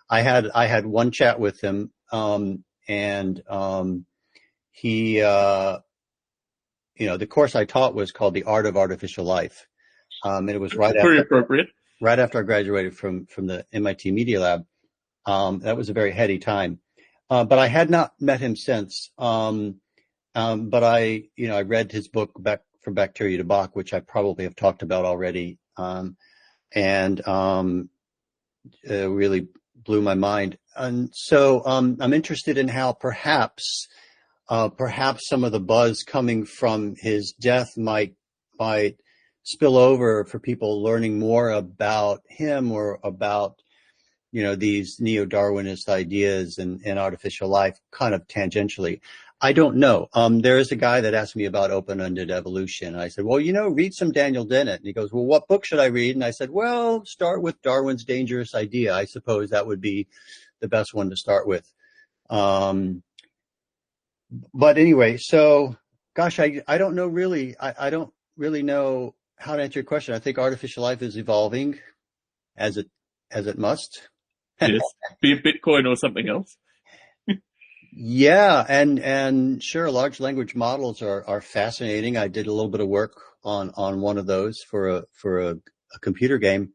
I had one chat with him, and he the course I taught was called The Art of Artificial Life, and it was very appropriate. Right after I graduated from the MIT Media Lab. That was a very heady time, but I had not met him since. But I read his book Back from Bacteria to Bach, which I probably have talked about already, and really blew my mind. And so I'm interested in how perhaps some of the buzz coming from his death might spill over for people learning more about him or about these neo-Darwinist ideas and artificial life, kind of tangentially. I don't know. There is a guy that asked me about open-ended evolution. And I said, well, read some Daniel Dennett. And he goes, well, what book should I read? And I said, well, start with Darwin's Dangerous Idea. I suppose that would be the best one to start with. But anyway, so, gosh, I don't know really. I don't really know how to answer your question. I think artificial life is evolving as it must. Yes. Be a Bitcoin or something else. Yeah, and sure, large language models are fascinating. I did a little bit of work on one of those for a computer game,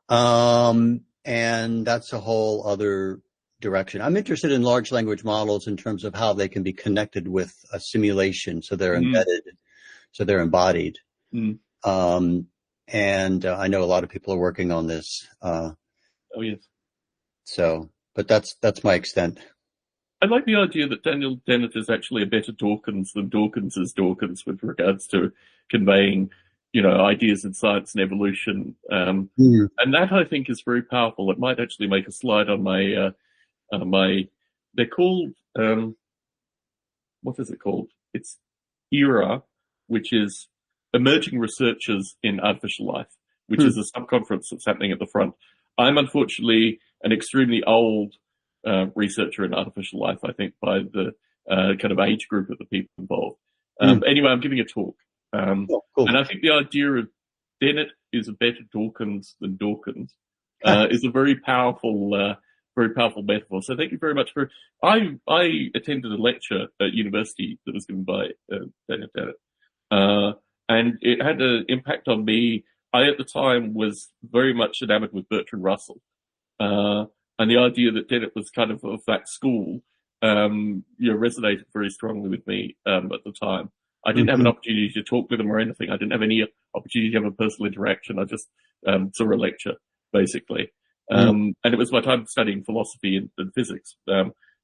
and that's a whole other direction. I'm interested in large language models in terms of how they can be connected with a simulation, so they're embedded, so they're embodied. And I know a lot of people are working on this. Oh yes. So, but that's my extent. I like the idea that Daniel Dennett is actually a better Dawkins than Dawkins is Dawkins with regards to conveying, ideas in science and evolution. And that I think is very powerful. It might actually make a slide on my, they're called, what is it called? It's ERA, which is Emerging Researchers in Artificial Life, which is a sub-conference that's happening at the front. I'm unfortunately an extremely old researcher in artificial life, I think, by the kind of age group of the people involved. Anyway, I'm giving a talk. Cool. And I think the idea of Dennett is a better Dawkins than Dawkins is a very powerful metaphor. So thank you very much for. I attended a lecture at university that was given by Daniel Dennett, and it had an impact on me. I at the time was very much enamored with Bertrand Russell. And the idea that Dennett was kind of that school, resonated very strongly with me at the time. I didn't have an opportunity to talk with him or anything. I didn't have any opportunity to have a personal interaction. I just saw a lecture, basically. And it was my time studying philosophy and physics,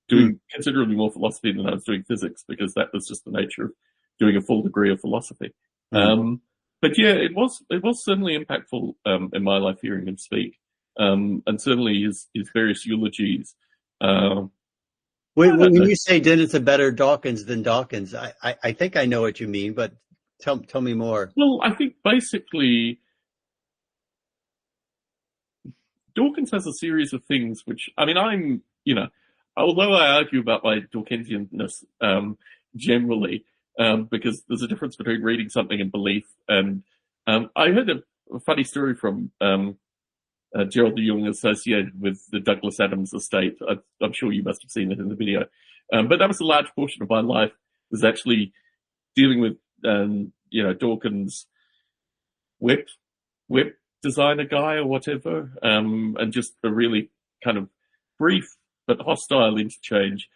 doing considerably more philosophy than I was doing physics, because that was just the nature of doing a full degree of philosophy. But yeah, it was certainly impactful in my life hearing him speak. And certainly his various eulogies. When you say Dennett's a better Dawkins than Dawkins, I think I know what you mean, but tell me more. Well, I think basically Dawkins has a series of things which, although I argue about my Dawkinsianness generally, because there's a difference between reading something and belief. And I heard a funny story from Gerald de Jong associated with the Douglas Adams estate. I'm sure you must have seen it in the video. But that was a large portion of my life, was actually dealing with, Dawkins' whip designer guy or whatever, and just a really kind of brief but hostile interchange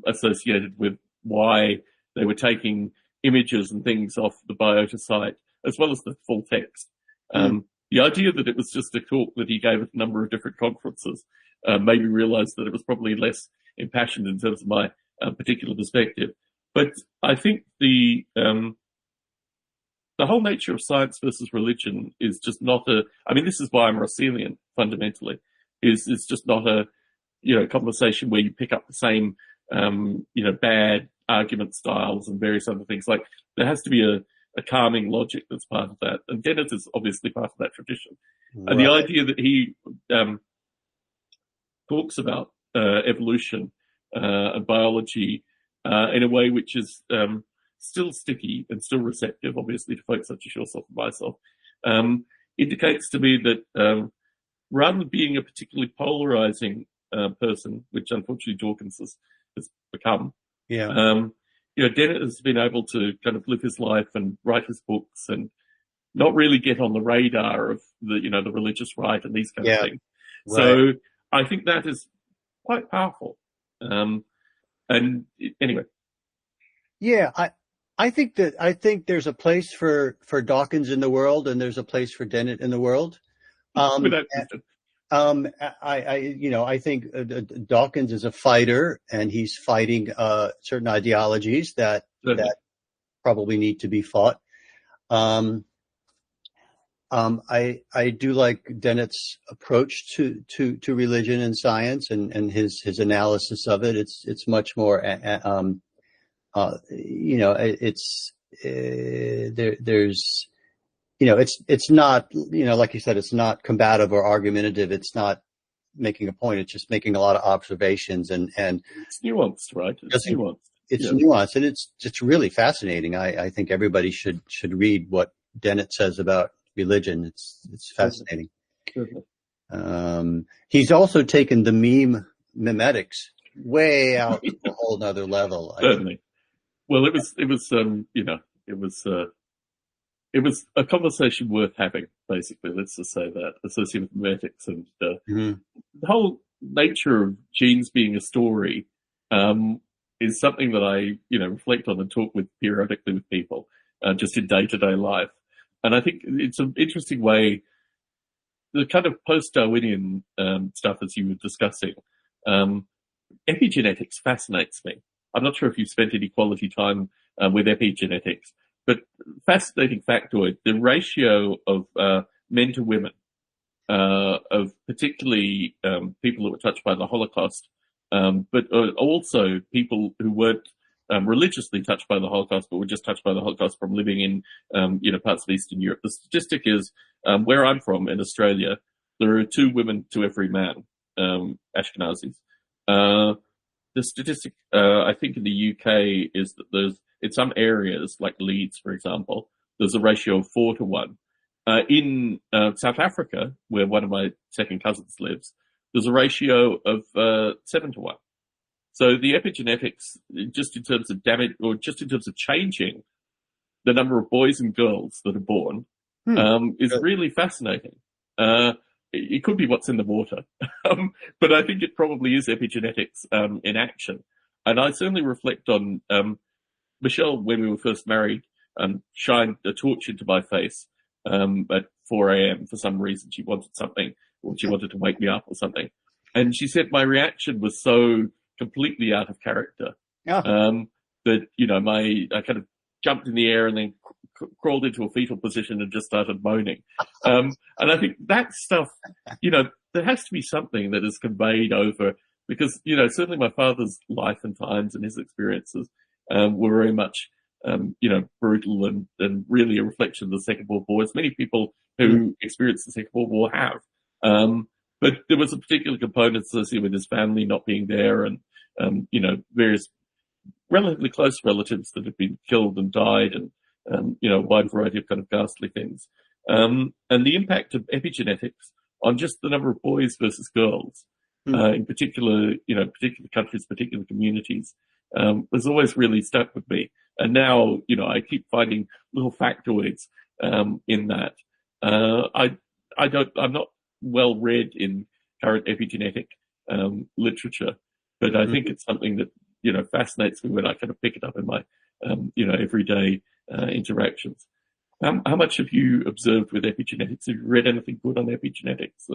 associated with why they were taking images and things off the Biota site, as well as the full text. The idea that it was just a talk that he gave at a number of different conferences made me realize that it was probably less impassioned in terms of my particular perspective. But I think the the whole nature of science versus religion is just not I mean, this is why I'm Rosselian, fundamentally, it's just not a, conversation where you pick up the same, bad argument styles and various other things. Like, there has to be a calming logic that's part of that. And Dennett is obviously part of that tradition. Right. And the idea that he talks about evolution and biology in a way which is still sticky and still receptive, obviously, to folks such as yourself and myself, indicates to me that rather than being a particularly polarizing person, which unfortunately Dawkins has become, Dennett has been able to kind of live his life and write his books and not really get on the radar of the religious right and these kind of things. Right. So I think that is quite powerful. And anyway. Yeah, I think there's a place for Dawkins in the world, and there's a place for Dennett in the world. Without question. I think Dawkins is a fighter, and he's fighting certain ideologies that probably need to be fought. I do like Dennett's approach to religion and science and his analysis of it. It's much more it's not, like you said, it's not combative or argumentative. It's not making a point. It's just making a lot of observations and it's nuanced, right? It's nuanced. It's nuanced, and it's just really fascinating. I think everybody should read what Dennett says about religion. It's fascinating. He's also taken the memetics way out to a whole nother level. Certainly. Well, it was a conversation worth having, basically. Let's just say that, associated with memetics and the whole nature of genes being a story is something that I, reflect on and talk with periodically with people, just in day-to-day life. And I think it's an interesting way, the kind of post-Darwinian stuff as you were discussing, epigenetics fascinates me. I'm not sure if you've spent any quality time with epigenetics, but fascinating factoid, the ratio of men to women, of particularly people who were touched by the Holocaust, but also people who weren't religiously touched by the Holocaust, but were just touched by the Holocaust from living in, parts of Eastern Europe. The statistic is, where I'm from in Australia, there are 2 women to every man, Ashkenazis. The statistic, I think in the UK is that there's, in some areas, like Leeds, for example, there's a ratio of 4 to 1. In South Africa, where one of my second cousins lives, there's a ratio of 7 to 1. So the epigenetics, just in terms of damage, or just in terms of changing the number of boys and girls that are born, is really fascinating. It could be what's in the water, but I think it probably is epigenetics in action. And I certainly reflect on Michelle, when we were first married, shined a torch into my face at 4 a.m. for some reason. She wanted something, or she wanted to wake me up or something. And she said my reaction was so completely out of character that, I kind of jumped in the air and then crawled into a fetal position and just started moaning. And I think that stuff, there has to be something that is conveyed over, because, certainly my father's life and times and his experiences were very much, brutal and really a reflection of the Second World War, as many people who experienced the Second World War have. But there was a particular component associated with his family not being there and, various relatively close relatives that had been killed and died and, a wide variety of kind of ghastly things. And the impact of epigenetics on just the number of boys versus girls, in particular, particular countries, particular communities, has always really stuck with me. And now, I keep finding little factoids, in that. I'm not well read in current epigenetic, literature, but I think it's something that, fascinates me when I kind of pick it up in my, everyday, interactions. How much have you observed with epigenetics? Have you read anything good on epigenetics?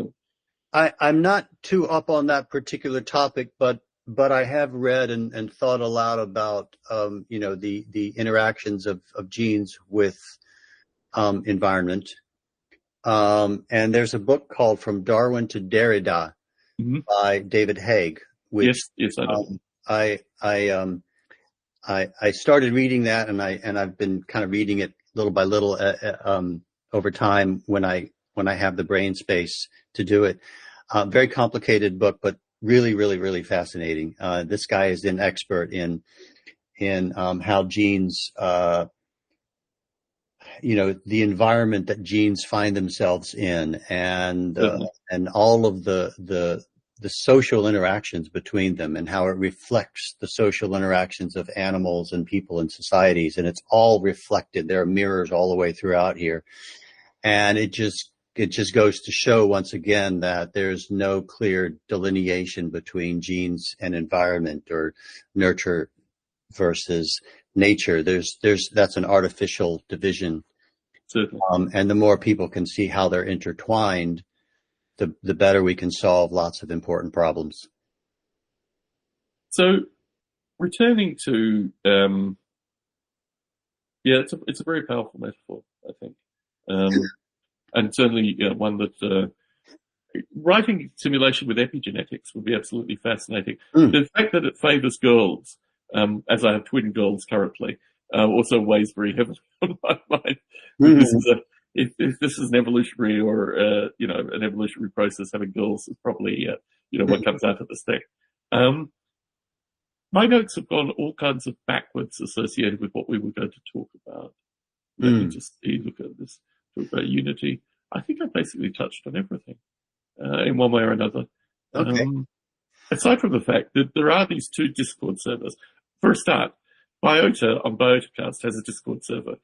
I'm not too up on that particular topic, but I have read and thought a lot about, the interactions of genes with environment. And there's a book called From Darwin to Derrida by David Haig, which yes, I know. I started reading that, and I've been kind of reading it little by little over time when I have the brain space to do it. Very complicated book, but really, really, really fascinating. This guy is an expert in how genes, the environment that genes find themselves in, and all of the social interactions between them, and how it reflects the social interactions of animals and people and societies. And it's all reflected. There are mirrors all the way throughout here. And it just goes to show once again that there's no clear delineation between genes and environment, or nurture versus nature. That's an artificial division. And the more people can see how they're intertwined, the better we can solve lots of important problems. So, returning to, it's a very powerful metaphor, I think, and certainly one that writing simulation with epigenetics would be absolutely fascinating. The fact that it favors girls, as I have twin girls currently, also weighs very heavily on my mind. If this is an evolutionary or an evolutionary process, having girls is probably what comes out of this thing. My notes have gone all kinds of backwards associated with what we were going to talk about. Let me just look at this. Talk about unity. I think I basically touched on everything in one way or another. Okay. Aside from the fact that there are these two Discord servers. For a start, Biota on BiotaCast has a Discord server.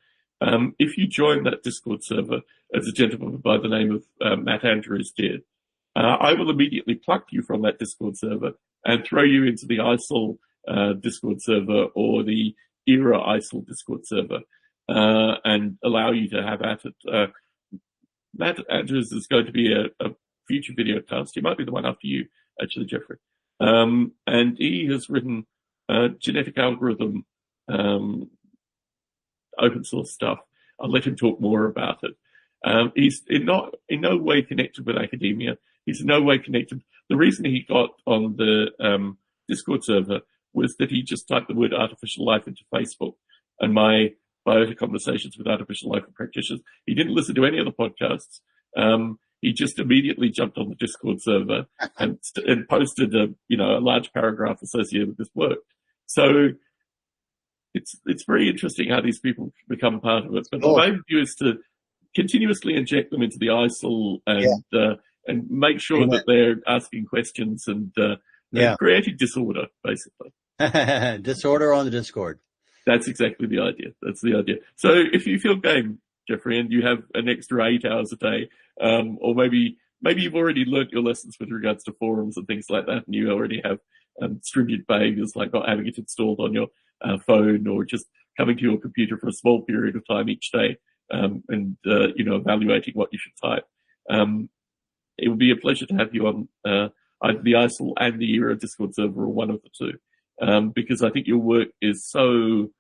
If you join that Discord server, as a gentleman by the name of Matt Andrews did, I will immediately pluck you from that Discord server and throw you into the ISIL Discord server or the ERA ISIL Discord server, and allow you to have at it. Matt Andrews is going to be a future video cast. He might be the one after you, actually, Jeffrey. And he has written genetic algorithm open source stuff. I'll let him talk more about it. He's in no way connected with academia. He's in no way connected. The reason he got on the Discord server was that he just typed the word artificial life into Facebook and my Biota conversations with artificial life practitioners. He didn't listen to any of the podcasts. He just immediately jumped on the Discord server and posted a large paragraph associated with this work. So it's very interesting how these people become part of it. But my view is to continuously inject them into the ISIL and make sure that they're asking questions and creating disorder, basically. Disorder on the Discord. That's exactly the idea. That's the idea. So if you feel game, Jeffrey, and you have an extra 8 hours a day, or maybe you've already learnt your lessons with regards to forums and things like that, and you already have stringent behaviors like not having it installed on your phone, or just coming to your computer for a small period of time each day, and evaluating what you should type. It would be a pleasure to have you on either the ISIL and the ERA Discord server, or one of the two. Because I think your work is so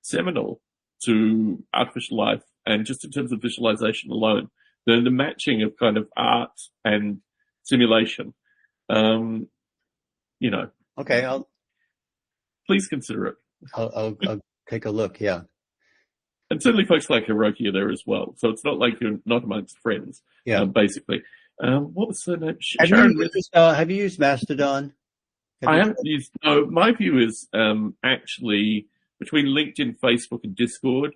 seminal to artificial life, and just in terms of visualization alone, the matching of kind of art and simulation, Okay, please consider it. I'll take a look. Yeah, and certainly folks like Hiroki are there as well. So it's not like you're not amongst friends. Yeah, basically. What was her name? Have you used Mastodon? I haven't used. No, my view is actually between LinkedIn, Facebook, and Discord,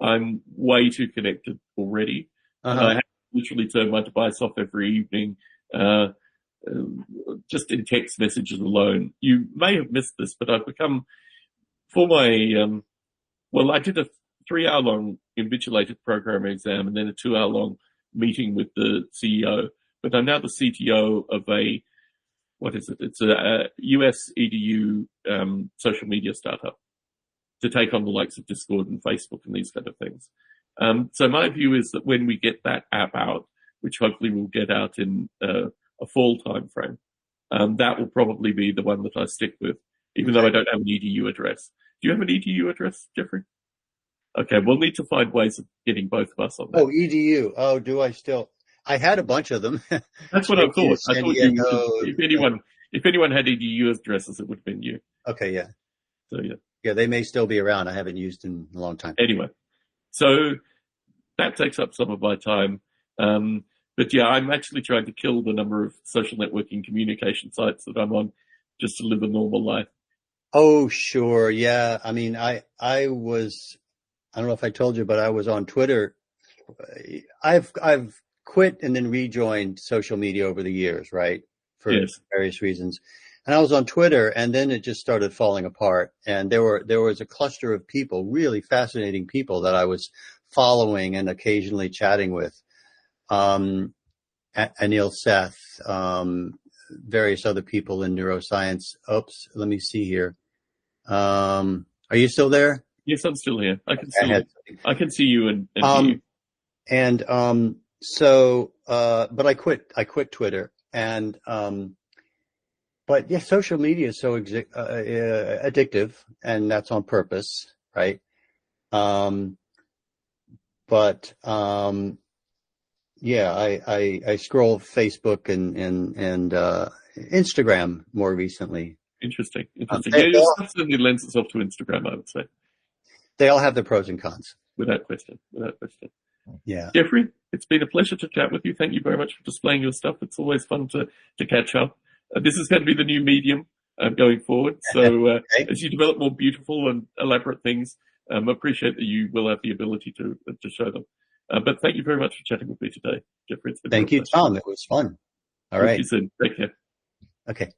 I'm way too connected already. I have literally turned my device off every evening, just in text messages alone. You may have missed this, but I've become, for my, I did a 3-hour-long invigilated programmer exam and then a 2-hour-long meeting with the CEO. But I'm now the CTO of what is it? It's a US EDU social media startup to take on the likes of Discord and Facebook and these kind of things. So my view is that when we get that app out, which hopefully we'll get out in a fall time frame, that will probably be the one that I stick with, even though I don't have an EDU address. Do you have an EDU address, Jeffrey? Okay, we'll need to find ways of getting both of us on that. Oh, EDU. Oh, do I still? I had a bunch of them. That's what I thought. I San thought you Diego. would, if anyone had EDU addresses, it would have been you. Okay, yeah. So yeah. Yeah, they may still be around. I haven't used in a long time. Anyway, so that takes up some of my time. But yeah, I'm actually trying to kill the number of social networking communication sites that I'm on just to live a normal life. Oh, sure. Yeah. I mean, I don't know if I told you, but I was on Twitter. I've quit and then rejoined social media over the years, right? For various reasons. And I was on Twitter, and then it just started falling apart. And there was a cluster of people, really fascinating people that I was following and occasionally chatting with. Anil Seth, various other people in neuroscience. Oops, let me see here. Are you still there? Yes, I'm still here. I can see you. I can see you and hear you. And so, but I quit Twitter, and but yeah, social media is so addictive, and that's on purpose, right? Yeah, I scroll Facebook and Instagram more recently. Interesting. Yeah, your stuff certainly lends itself to Instagram, I would say. They all have their pros and cons. Without question. Yeah. Jeffrey, it's been a pleasure to chat with you. Thank you very much for displaying your stuff. It's always fun to catch up. This is going to be the new medium going forward. So okay. As you develop more beautiful and elaborate things, appreciate that you will have the ability to show them. But thank you very much for chatting with me today, Jeffrey. Thank you, Tom. It was fun. All right. See you soon. Take care. Okay.